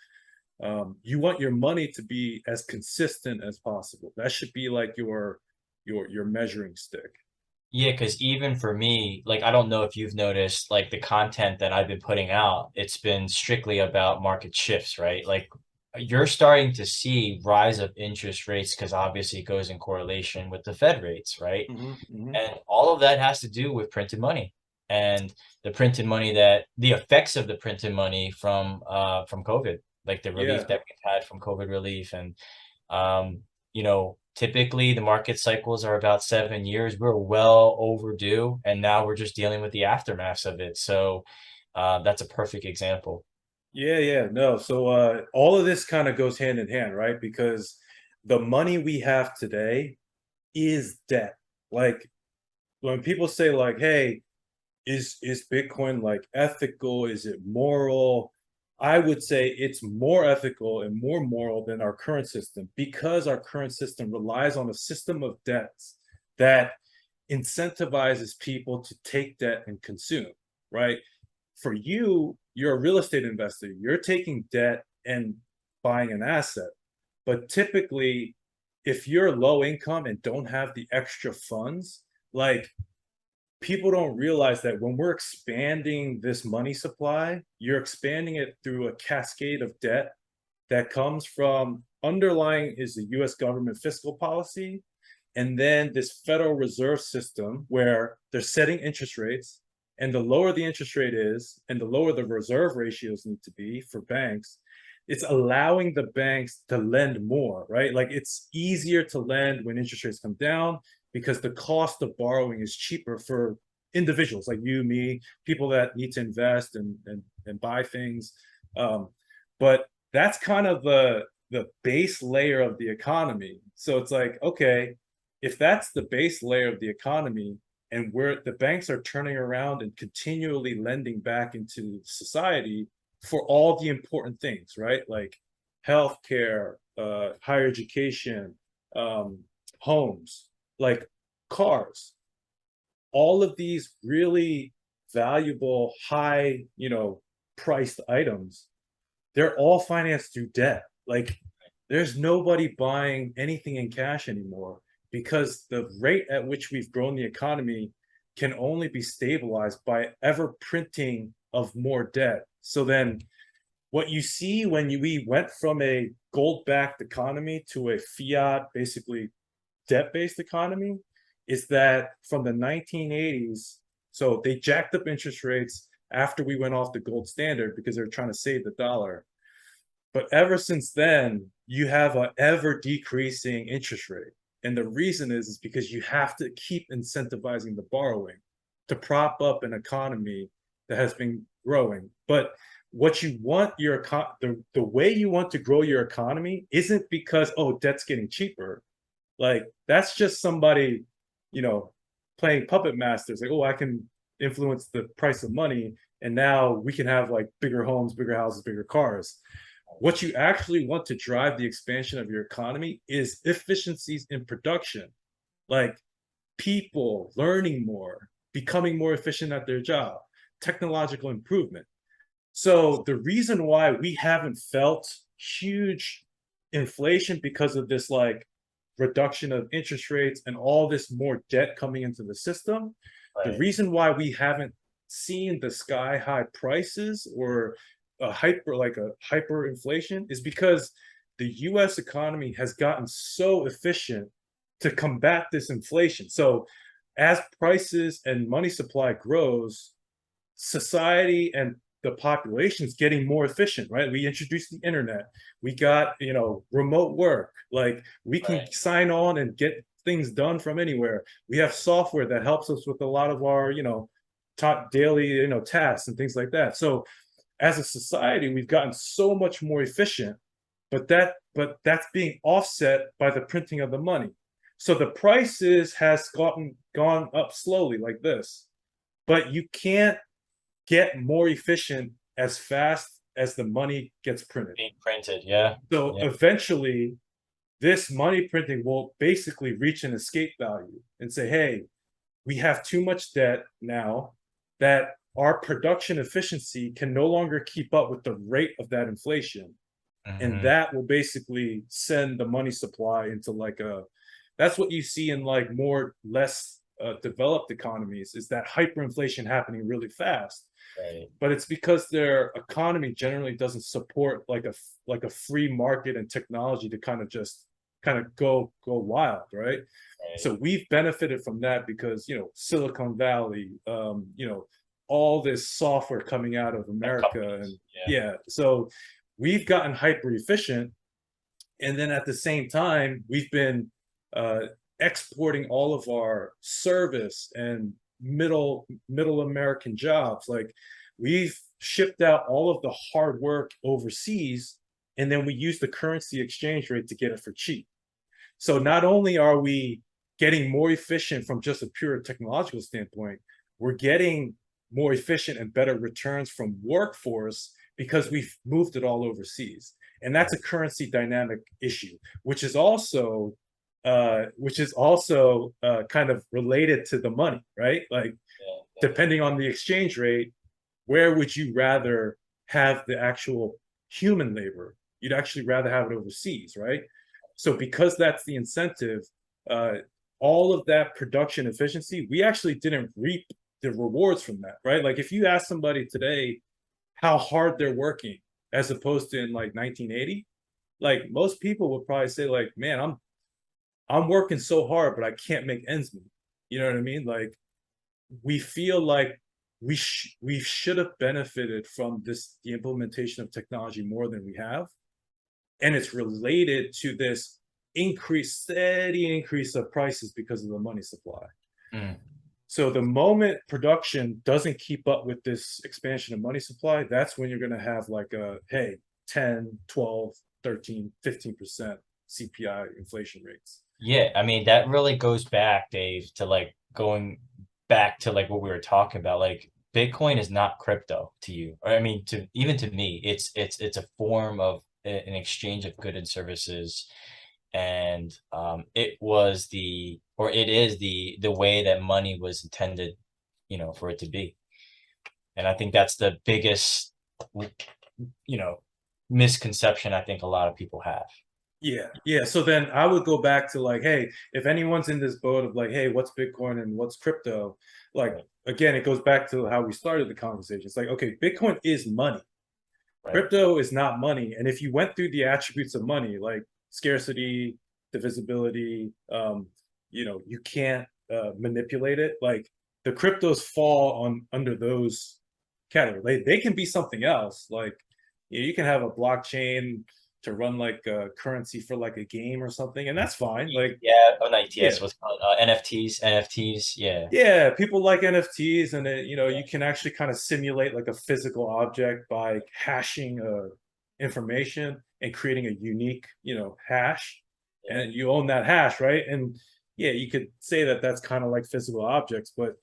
you want your money to be as consistent as possible. That should be like your measuring stick. Yeah, because even for me, like I don't know if you've noticed, like the content that I've been putting out, it's been strictly about market shifts, right? Like you're starting to see rise of interest rates because obviously it goes in correlation with the Fed rates, right? Hmm, hmm. And all of that has to do with printed money and the effects of the printed money from COVID. like the relief Yeah. that we've had from COVID relief. And, typically the market cycles are about 7 years. We're well overdue, and now we're just dealing with the aftermaths of it. So that's a perfect example. Yeah, yeah, no. So all of this kind of goes hand in hand, right? Because the money we have today is debt. Like when people say like, "Hey, is Bitcoin like ethical? Is it moral?" I would say it's more ethical and more moral than our current system because our current system relies on a system of debts that incentivizes people to take debt and consume, right? For you, you're a real estate investor. You're taking debt and buying an asset. But typically, if you're low income and don't have the extra funds, like people don't realize that when we're expanding this money supply, you're expanding it through a cascade of debt that comes from underlying is the US government fiscal policy, and then this Federal Reserve System where they're setting interest rates. And the lower the interest rate is, and the lower the reserve ratios need to be for banks, it's allowing the banks to lend more, right? Like it's easier to lend when interest rates come down because the cost of borrowing is cheaper for individuals like you, me, people that need to invest and buy things. Um, but that's kind of the base layer of the economy. So it's like, okay, if that's the base layer of the economy, and where the banks are turning around and continually lending back into society for all the important things, right? Like healthcare, higher education, um, homes, like cars, all of these really valuable, high, priced items, they're all financed through debt. Like there's nobody buying anything in cash anymore because the rate at which we've grown the economy can only be stabilized by ever printing of more debt. So then what you see when we went from a gold-backed economy to a fiat, basically debt-based economy, is that from the 1980s, so they jacked up interest rates after we went off the gold standard because they were trying to save the dollar. But ever since then, you have an ever decreasing interest rate. And the reason is because you have to keep incentivizing the borrowing to prop up an economy that has been growing. But what you want the way you want to grow your economy isn't because, oh, debt's getting cheaper. Like that's just somebody, you know, playing puppet masters. Like, oh, I can influence the price of money, and now we can have like bigger homes, bigger houses, bigger cars. What you actually want to drive the expansion of your economy is efficiencies in production, like people learning more, becoming more efficient at their job, technological improvement. So the reason why we haven't felt huge inflation because of this like reduction of interest rates and all this more debt coming into the system, the Right. reason why we haven't seen the sky high prices or a hyperinflation is because the US economy has gotten so efficient to combat this inflation. So as prices and money supply grows, society and the population is getting more efficient, right? We introduced the internet. We got, remote work. Like we can Right. sign on and get things done from anywhere. We have software that helps us with a lot of our, top daily, tasks and things like that. So as a society, we've gotten so much more efficient, but that's being offset by the printing of the money. So the prices has gone up slowly like this, but you can't get more efficient as fast as the money gets printed. Being printed. Yeah. So Yeah. eventually, this money printing will basically reach an escape value and say, hey, we have too much debt now that our production efficiency can no longer keep up with the rate of that inflation. And Hmm. that will basically send the money supply into like that's what you see in like more less developed economies is that hyperinflation happening really fast, Right. but it's because their economy generally doesn't support like a free market and technology to kind of go wild, right? Right. So we've benefited from that because Silicon Valley, all this software coming out of Tech America, companies. and Yeah. yeah, so we've gotten hyper efficient, and then at the same time, we've been exporting all of our service and middle American jobs. Like we've shipped out all of the hard work overseas, and then we use the currency exchange rate to get it for cheap. So not only are we getting more efficient from just a pure technological standpoint, we're getting more efficient and better returns from workforce because we've moved it all overseas. And that's a currency dynamic issue, which is also kind of related to the money, right? Like Yeah, depending on the exchange rate, where would you rather have the actual human labor? You'd actually rather have it overseas, right? So because that's the incentive, uh, all of that production efficiency, we actually didn't reap the rewards from that, right? Like if you ask somebody today how hard they're working as opposed to in like 1980, like most people would probably say like, man, I'm working so hard, but I can't make ends meet. You know what I mean? Like we feel like we should have benefited from the implementation of technology more than we have, and it's related to this steady increase of prices because of the money supply. mm, So the moment production doesn't keep up with this expansion of money supply, that's when you're going to have like a, hey, 10, 12, 13, 15% CPI inflation rates. yeah. I mean, that really goes back, Dave, to like going back to like what we were talking about. Like Bitcoin is not crypto to you, or I mean, to even to me, it's a form of an exchange of goods and services, and it was the or it is the way that money was intended, for it to be. And I think that's the biggest, you know, misconception I think a lot of people have. Yeah, yeah. So then I would go back to like, hey, if anyone's in this boat of like, hey, what's Bitcoin and what's crypto? Like, Right, again, it goes back to how we started the conversation. It's like, okay, Bitcoin is money. right, Crypto is not money. And if you went through the attributes of money, like scarcity, divisibility, you can't manipulate it. Like the cryptos fall on under those categories. They can be something else. Like you can have a blockchain to run like a currency for like a game or something, and that's fine. Like, yeah. Oh, not yeah, yes. What's it called? NFTs. Yeah, yeah, people like NFTs, and you can actually kind of simulate like a physical object by hashing information and creating a unique, hash, yeah, and you own that hash, right? And yeah, you could say that that's kind of like physical objects, but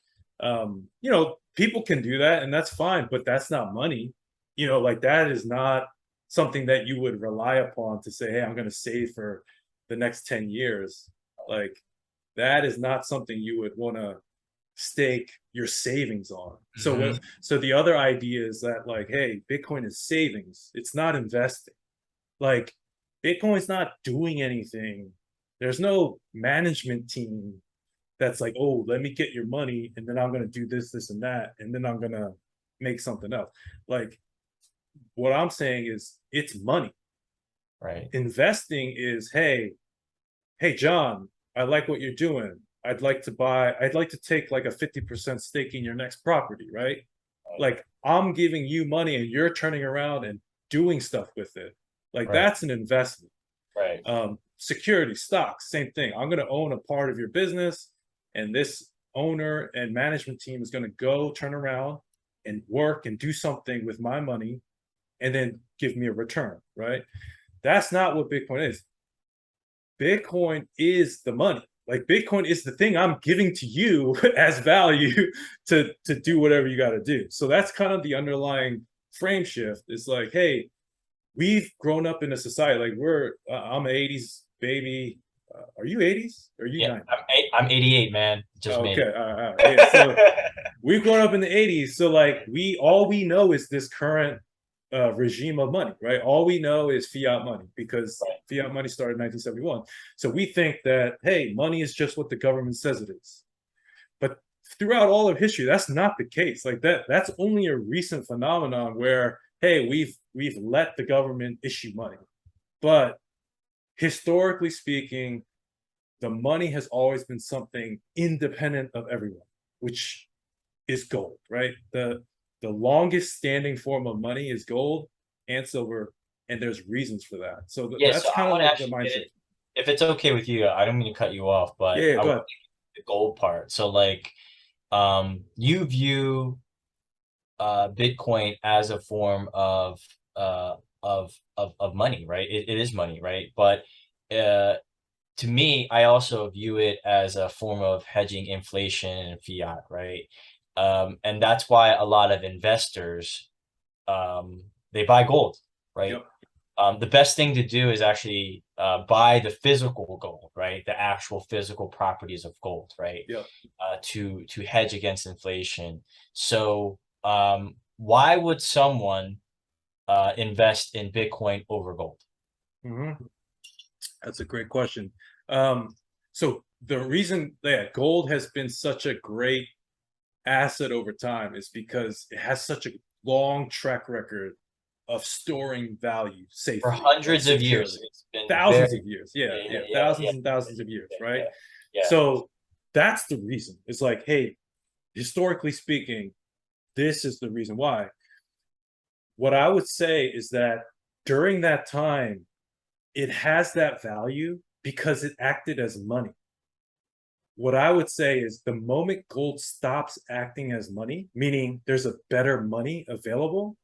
people can do that, and that's fine, but that's not money. Like that is not something that you would rely upon to say, hey, I'm going to save for the next 10 years. Like that is not something you would want to stake your savings on. So hmm, so the other idea is that like, hey, Bitcoin is savings. It's not investing. Like Bitcoin's not doing anything. There's no management team that's like, oh, let me get your money and then I'm gonna do this, this, and that, and then I'm gonna make something else. Like what I'm saying is it's money. right, Investing is, hey, John, I like what you're doing. I'd like to take like a 50% stake in your next property, right? right, Like I'm giving you money and you're turning around and doing stuff with it. Like right, that's an investment. right, Security, stocks, same thing. I'm going to own a part of your business, and this owner and management team is going to go turn around and work and do something with my money and then give me a return, right? That's not what Bitcoin is. Bitcoin is the money. Like Bitcoin is the thing I'm giving to you as value to do whatever you got to do. So that's kind of the underlying frame shift. It's like, hey, we've grown up in a society like I'm an 80s baby. Are you 80s? Or are you yeah. 90s? I'm 88, man. Just Oh, made okay, it. all right, yeah. So we've grown up in the 80s, so like we all we know is this current regime of money, right? All we know is fiat money because Right, fiat money started in 1971. So we think that, hey, money is just what the government says it is. But throughout all of history, that's not the case. Like that's only a recent phenomenon where, hey, we've let the government issue money. But historically speaking, the money has always been something independent of everyone, which is gold, right? The longest standing form of money is gold and silver and there's reasons for that. So Yeah, so that's I kind want to of the actually get mindset. it, if it's okay with you, I don't mean to cut you off, Yeah, but yeah, I go want ahead. the gold part. So like you view Bitcoin as a form uh of money, right? It is money, right? But uh to me, I also view it as a form of hedging inflation and fiat, right? And that's why a lot of investors they buy gold, right? Yep, The best thing to do is actually buy the physical gold, right? The actual physical properties of gold, right? yep. To hedge against inflation. So, why would someone invest in Bitcoin over gold? Hmm. That's a great question. Um, so the reason that gold has been such a great asset over time is because it has such a long track record of storing value For safely and hundreds of years, securely. it's been Thousands of very, years. Yeah, yeah, yeah, yeah, yeah, thousands and thousands of years, right? yeah, yeah, So that's the reason. It's like, hey, historically speaking, this is the reason why. What I would say is that during that time, it has that value because it acted as money. What I would say is the moment gold stops acting as money, meaning there's a better money available,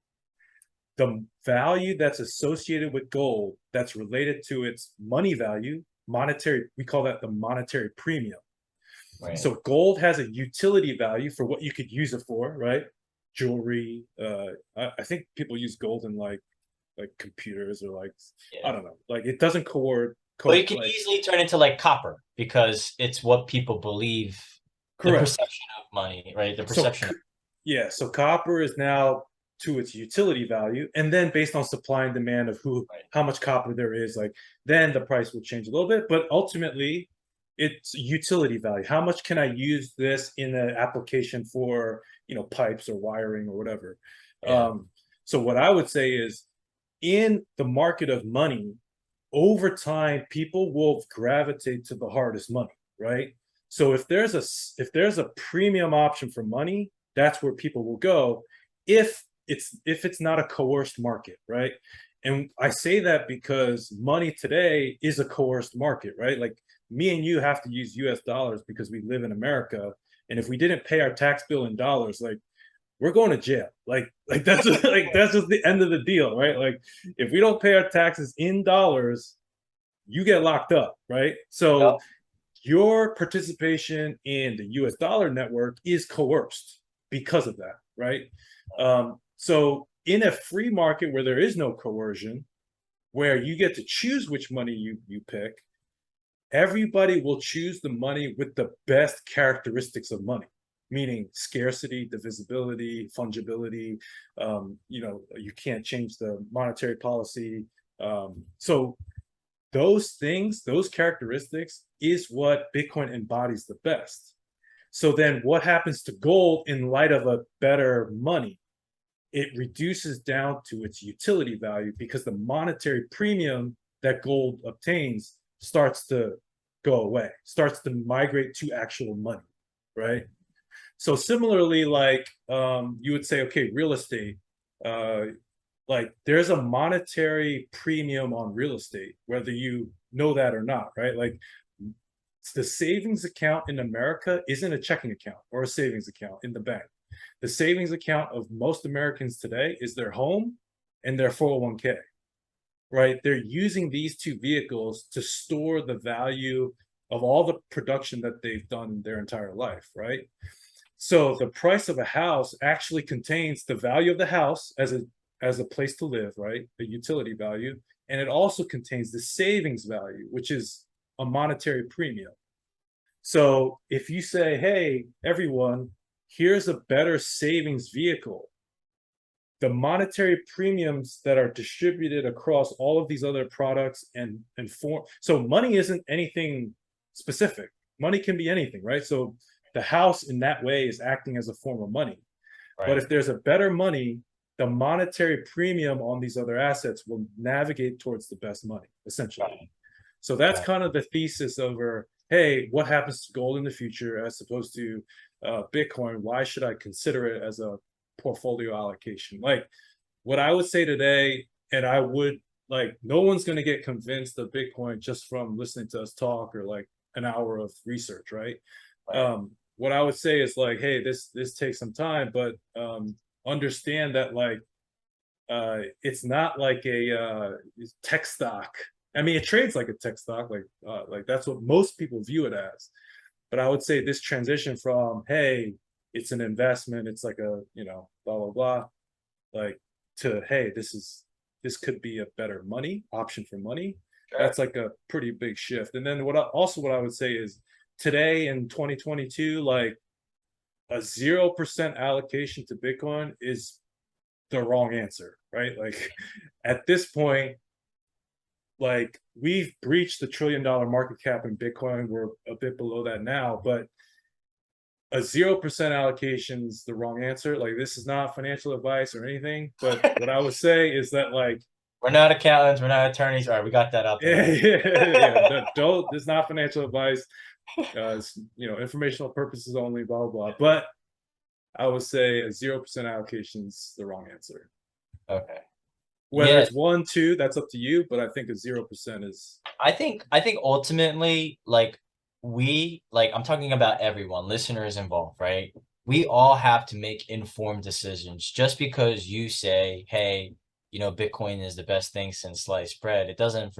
the value that's associated with gold that's related to its money value, monetary, we call that the monetary premium. right. So gold has a utility value for what you could use it for, right? Jewelry. I think people use gold in like computers or like I Yeah. don't know. Like it doesn't But it can like easily turn into like copper because it's what people believe, the correct. perception of money, right? The So perception of, yeah, so copper is now to its utility value, and then based on supply and demand of who right? how much copper there is, like then the price will change a little bit. But ultimately, it's utility value. How much can I use this in an application for pipes or wiring or whatever? Yeah. Um, so what I would say is in the market of money, over time, people will gravitate to the hardest money, right? So if there's a premium option for money, that's where people will go if it's not a coerced market, right? And I say that because money today is a coerced market, right? Like me and you have to use US dollars because we live in America. And if we didn't pay our tax bill in dollars, like we're going to jail. Like that's just, like that's just the end of the deal, right? Like if we don't pay our taxes in dollars, you get locked up, right? So Yep. your participation in the US dollar network is coerced because of that, right? So in a free market where there is no coercion, where you get to choose which money you pick, everybody will choose the money with the best characteristics of money, meaning scarcity, divisibility, fungibility. You can't change the monetary policy. So those things, those characteristics is what Bitcoin embodies the best. So then what happens to gold in light of a better money? It reduces down to its utility value because the monetary premium that gold obtains starts to go away, starts to migrate to actual money, right? So similarly, like you would say, okay, real estate, uh, like there's a monetary premium on real estate, whether you know that or not, right? Like the savings account in America isn't a checking account or a savings account in the bank. The savings account of most Americans today is their home and their 401k, right? They're using these two vehicles to store the value of all the production that they've done their entire life, right? So the price of a house actually contains the value of the house as a place to live, right? The utility value, and it also contains the savings value, which is a monetary premium. So if you say, "Hey, everyone, here's a better savings vehicle," the monetary premiums that are distributed across all of these other products and form. So money isn't anything specific. Money can be anything, right? So the house in that way is acting as a form of money. But Right. if there's a better money, the monetary premium on these other assets will navigate towards the best money, essentially. Right. So that's Right. kind of the thesis over, hey, what happens to gold in the future as opposed to Bitcoin? Why should I consider it as a portfolio allocation? Like what I would say today, and I would like no one's going to get convinced of Bitcoin just from listening to us talk or like an hour of research, right? Right. What I would say is like, hey, this takes some time, but understand that like it's not like a tech stock. I mean, it trades like a tech stock, like that's what most people view it as. But I would say this transition from, hey, it's an investment, it's like a, blah blah blah, like, to, hey, this could be a better money option for money. Sure. That's like a pretty big shift. And then what I would say is today in 2022, like a 0% allocation to Bitcoin is the wrong answer, right? Like at this point, like we've breached the $1 trillion market cap in Bitcoin. We're a bit below that now, but a 0% allocation is the wrong answer. Like this is not financial advice or anything, but what I would say is that like, We're not accountants, we're not attorneys. All right, we got that out the yeah, way. yeah, don't. This is not financial advice. It's, informational purposes only. Blah blah blah. But I would say a 0% allocation is the wrong answer. Okay. Whether Yeah, it's one, two, that's up to you. But I think a 0% is. I think ultimately, like I'm talking about everyone, listeners involved, right? We all have to make informed decisions. Just because you say, hey, Bitcoin is the best thing since sliced bread, it doesn't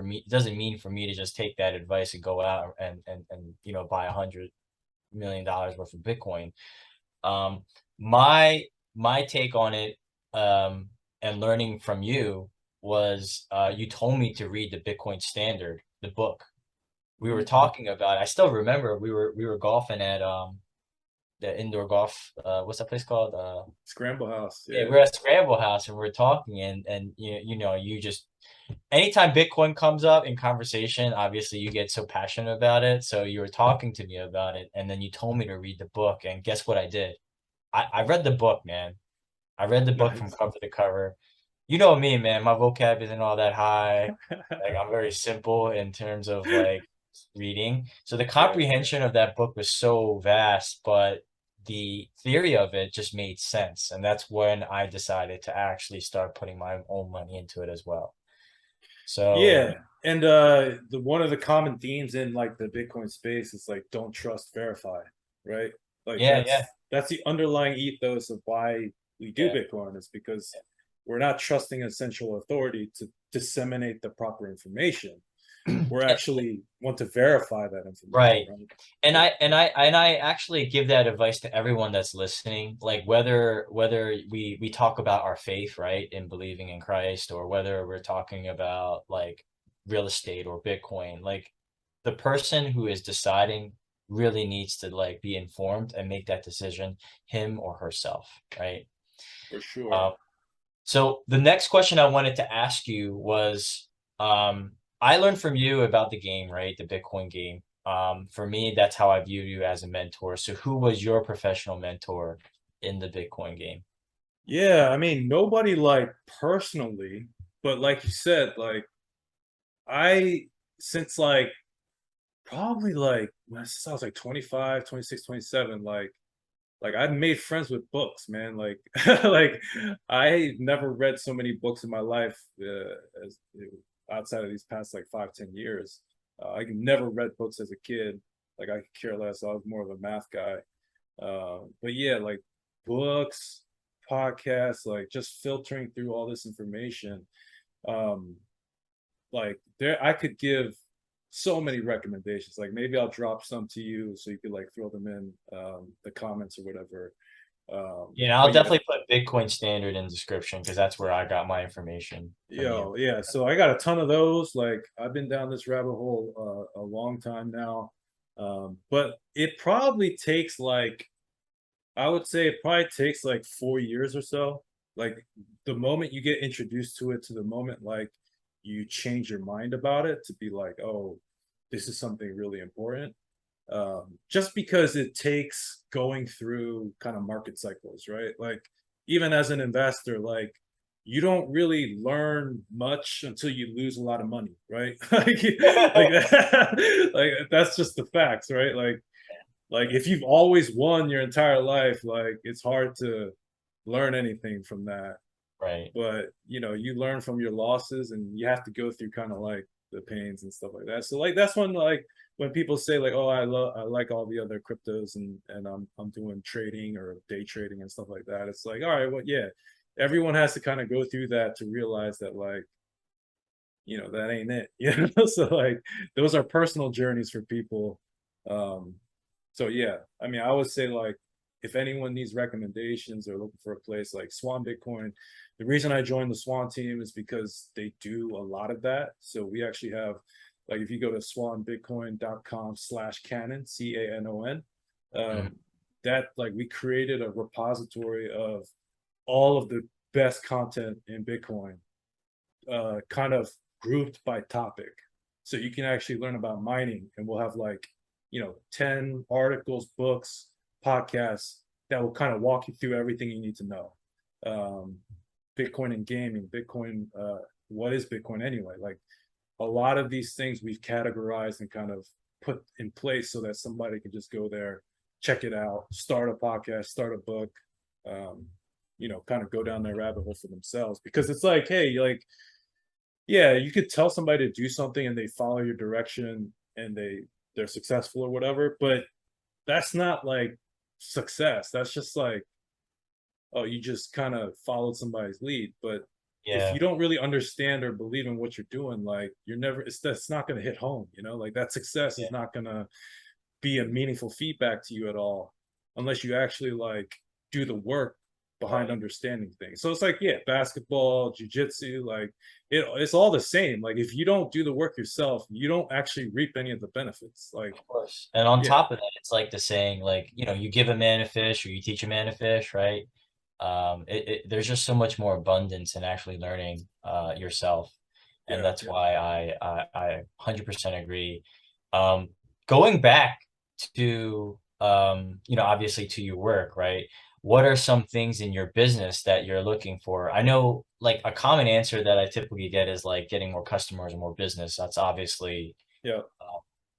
mean for me to just take that advice and go out and buy $100 million worth of Bitcoin. Um, my my take on it, and learning from you was, you told me to read the Bitcoin Standard, the book. We were talking about. I still remember we were golfing at the indoor golf. What's that place called? Scramble House, Yeah, yeah. we're at Scramble House and we're talking, and you just, anytime Bitcoin comes up in conversation, obviously you get so passionate about it. So you were talking to me about it, and then you told me to read the book, and guess what I did? I read the book, man. I read the book from Nice. cover to cover. You know me, man. My vocab isn't all that high. Like I'm very simple in terms of like reading. So the Yeah. comprehension of that book was so vast, but the theory of it just made sense. And that's when I decided to actually start putting my own money into it as well. So Yeah. And the one of the common themes in like the Bitcoin space is like don't trust, verify, right? Like yeah, yeah, that's the underlying ethos of why we do yeah. Bitcoin, is because we're not trusting a central authority to disseminate the proper information. We're actually want to verify that information, Right. right? And Yeah. I actually give that advice to everyone that's listening. Like whether we talk about our faith, right, in believing in Christ, or whether we're talking about like real estate or Bitcoin, like the person who is deciding really needs to like be informed and make that decision, him or herself, right? For sure. Uh, so the next question I wanted to ask you was, I learned from you about the game, right? The Bitcoin game. For me, that's how I view you as a mentor. So who was your professional mentor in the Bitcoin game? Yeah, I mean, nobody like personally, but like you said, like I since like probably like since I was like 25, 26, 27, like I've made friends with books, man. Like like I never read so many books in my life as outside of these past like 5, 10 years. I never read books as a kid. Like I could care less. I was more of a math guy. But yeah, like books, podcasts, like just filtering through all this information. Um, like there, I could give so many recommendations. Like maybe I'll drop some to you so you could like throw them in the comments or whatever. I'll But yeah, definitely put Bitcoin Standard in the description because that's where I got my information from you. yeah. So I got a ton of those. Like I've been down this rabbit hole a long time now. But it probably takes like, I would say it probably takes like 4 years or so. Like the moment you get introduced to it to the moment like you change your mind about it to be like, oh, this is something really important. Just because it takes going through kind of market cycles, right? Like even as an investor, like you don't really learn much until you lose a lot of money, right? Like that, like that's just the facts, right? Like if you've always won your entire life, like it's hard to learn anything from that. Right. but you learn from your losses, and you have to go through kind of like the pains and stuff like that. So like that's when people say like, oh, I like all the other cryptos, and I'm doing trading or day trading and stuff like that. It's like, all right, well, yeah, everyone has to kind of go through that to realize that like, that ain't it. So like those are personal journeys for people. Um, so yeah, I mean, I would say like if anyone needs recommendations or looking for a place like Swan Bitcoin, the reason I joined the Swan team is because they do a lot of that. So we actually have like if you go to swanbitcoin.com/canon, CANON, Mhm. um, that like we created a repository of all of the best content in Bitcoin, kind of grouped by topic. So you can actually learn about mining, and we'll have like, 10 articles, books, podcasts that will kind of walk you through everything you need to know. Um, Bitcoin and gaming, Bitcoin, what is Bitcoin anyway? Like a lot of these things we've categorized and kind of put in place so that somebody can just go there, check it out, start a podcast, start a book, kind of go down that rabbit hole for themselves. Because it's like, hey, like, yeah, you could tell somebody to do something and they follow your direction and they're successful or whatever, but that's not like success. That's just like, oh, you just kind of followed somebody's lead. But if Yeah. you don't really understand or believe in what you're doing, like you're never it's that's not going to hit home, like that success Yeah. is not going to be a meaningful feedback to you at all unless you actually like do the work behind Right. understanding things. So it's like, yeah, basketball, jujitsu, like it's all the same. Like if you don't do the work yourself, you don't actually reap any of the benefits. Like, Of course. And on yeah, top of that, it's like the saying, like, you give a man a fish or you teach a man a fish, right? There's just so much more abundance in actually learning yourself. And yeah, that's yeah, why I 100% agree. Um, Going back to, obviously to your work, right? What are some things in your business that you're looking for? I know like a common answer that I typically get is like getting more customers and more business. That's obviously yeah.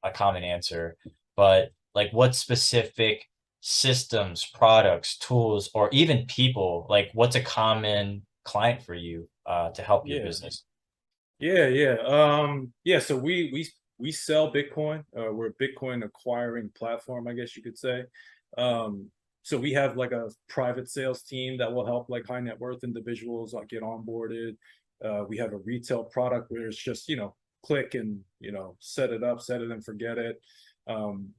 a common answer, but like what specific systems, products, tools, or even people, like what's a common client for you to help your Yeah. business? Yeah, yeah. Yeah, so we sell Bitcoin. We're a Bitcoin acquiring platform, I guess you could say. So we have like a private sales team that will help like high net worth individuals get onboarded. We have a retail product where it's just, click and, set it up, set it and forget it.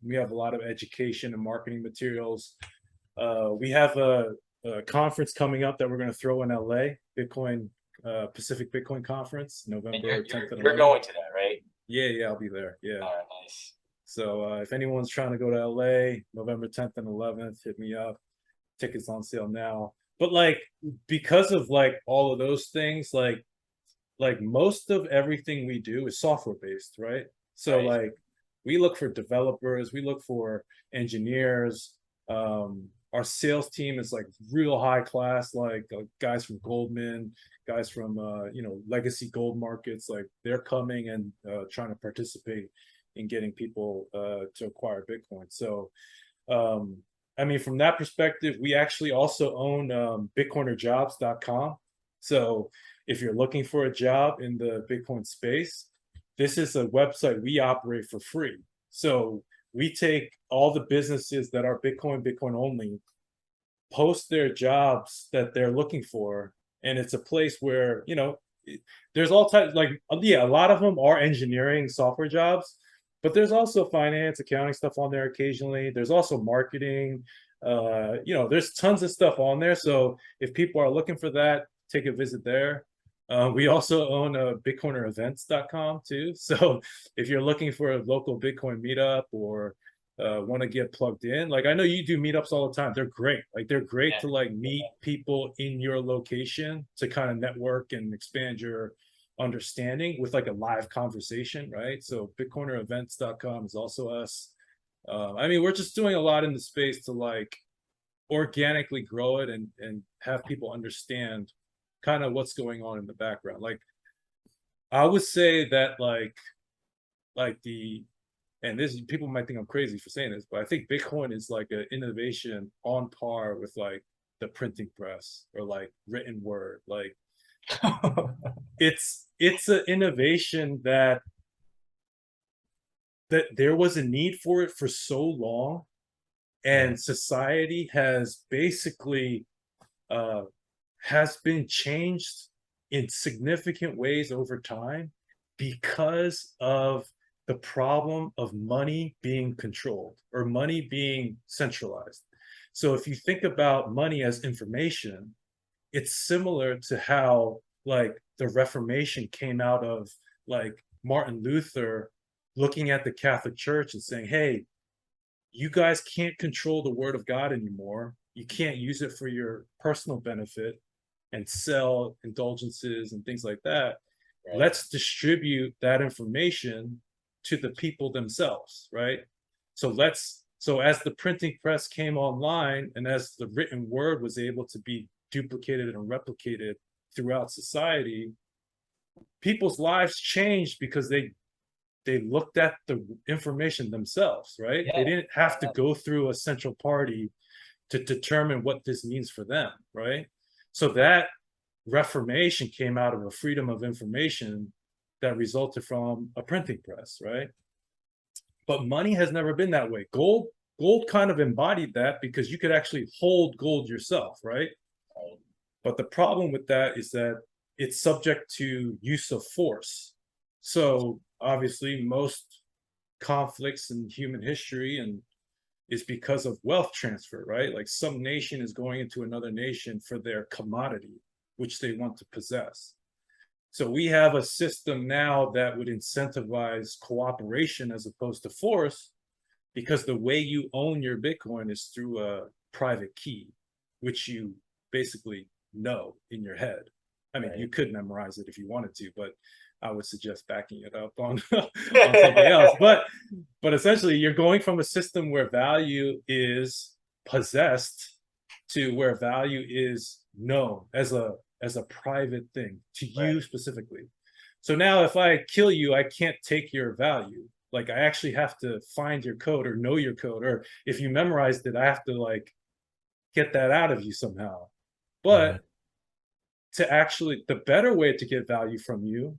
We have a lot of education and marketing materials. We have a conference coming up that we're going to throw in LA, Bitcoin Pacific Bitcoin Conference, And November 10th and you're 11th. going to that, right? Yeah, yeah, I'll be there. Yeah. All right, nice. So if anyone's trying to go to LA, November 10th and 11th, hit me up. Tickets on sale now. But like because of like all of those things, like most of everything we do is software based, right? So Right. like we look for developers, we look for engineers. Our sales team is like real high class, like guys from Goldman, guys from legacy gold markets, like they're coming and trying to participate in getting people to acquire Bitcoin. So um, I mean, from that perspective, we actually also own bitcoinerjobs.com. So if you're looking for a job in the Bitcoin space, this is a website we operate for free. So we take all the businesses that are Bitcoin only, post their jobs that they're looking for, and it's a place where there's all types, like, yeah, a lot of them are engineering software jobs, but there's also finance, accounting stuff on there occasionally. There's also marketing. There's tons of stuff on there. So if people are looking for that, take a visit there. We also own bitcoinerevents.com too. So if you're looking for a local Bitcoin meetup or want to get plugged in, like I know you do meetups all the time. They're great. Like they're great Yeah. to like meet people in your location to kind of network and expand your understanding with like a live conversation, right? So bitcoinerevents.com is also us. I mean, we're just doing a lot in the space to like organically grow it and have people understand kind of what's going on in the background. Like I would say that like the and this people might think I'm crazy for saying this, but I think Bitcoin is like an innovation on par with like the printing press or like written word. Like it's an innovation that there was a need for it for so long, Yeah, and society has basically uh, has been changed in significant ways over time because of the problem of money being controlled or money being centralized. So if you think about money as information, it's similar to how like the Reformation came out of like Martin Luther looking at the Catholic Church and saying, hey, you guys can't control the word of God anymore. You can't use it for your personal benefit and sell indulgences and things like that. right. Let's distribute that information to the people themselves, right? So as the printing press came online and as the written word was able to be duplicated and replicated throughout society, people's lives changed because they looked at the information themselves, right? They Yeah, didn't have to go through a central party to determine what this means for them, right? So that Reformation came out of a freedom of information that resulted from a printing press, right? But money has never been that way. Gold kind of embodied that because you could actually hold gold yourself, right? right. But the problem with that is that it's subject to use of force. So obviously most conflicts in human history and is because of wealth transfer, right? Like some nation is going into another nation for their commodity, which they want to possess. So we have a system now that would incentivize cooperation as opposed to force, because the way you own your Bitcoin is through a private key, which you basically know in your head. I mean, you Right. could memorize it if you wanted to, but I would suggest backing it up on on something else. But essentially, you're going from a system where value is possessed to where value is known as a private thing to you Right. specifically. So now if I kill you, I can't take your value. Like I actually have to find your code or know your code, or if you memorized it, I have to like get that out of you somehow. Mhm. But to actually, the better way to get value from you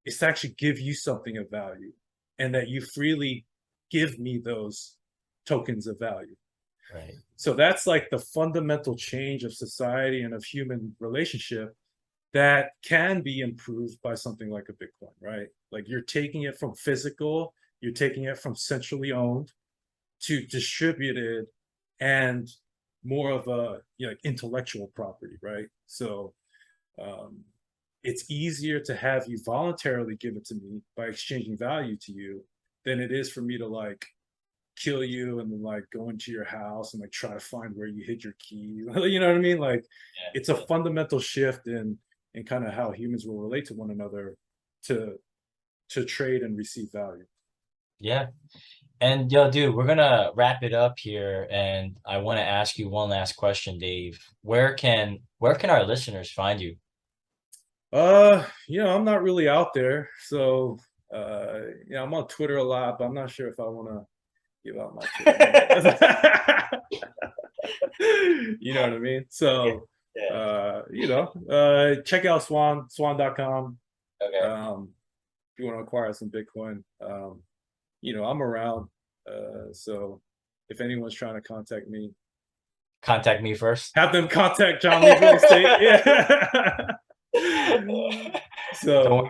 is to actually give you something of value and that you freely give me those tokens of value. Right. So that's like the fundamental change of society and of human relationship that can be improved by something like a Bitcoin, right? Like you're taking it from physical, you're taking it from centrally owned to distributed and more of a, you know, like intellectual property, right? So um, it's easier to have you voluntarily give it to me by exchanging value to you than it is for me to like kill you and then like go into your house and like try to find where you hid your key. You know what I mean? Like it's a Yeah. fundamental shift in kind of how humans will relate to one another to trade and receive value. Yeah. And yo, dude, we're gonna wrap it up here, and I want to ask you one last question, Dave. Where can our listeners find you? You know, I'm not really out there, so yeah, I'm on Twitter a lot, but I'm not sure if I want to give out my Twitter handle. You know what I mean? Yeah. So Yeah. you know, check out swan.com. Okay. If you want to acquire some Bitcoin. You know, I'm around. So if anyone's trying to contact me, Contact me first. have them contact John Lee Real Estate. Yeah. Don't worry, So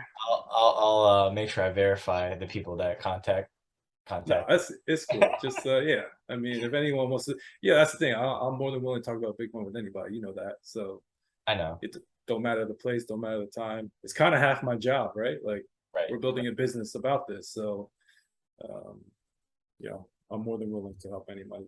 I'll make sure I verify the people that no, contact me. it's cool. Just yeah. I mean, if anyone wants to, yeah, that's the thing. I'm more than willing to talk about Bitcoin with anybody. You know that. So I know. it don't matter the place, don't matter the time. It's kind of half my job, right? Like Right. we're building a business about this. So um, you know, I'm more than willing to help anybody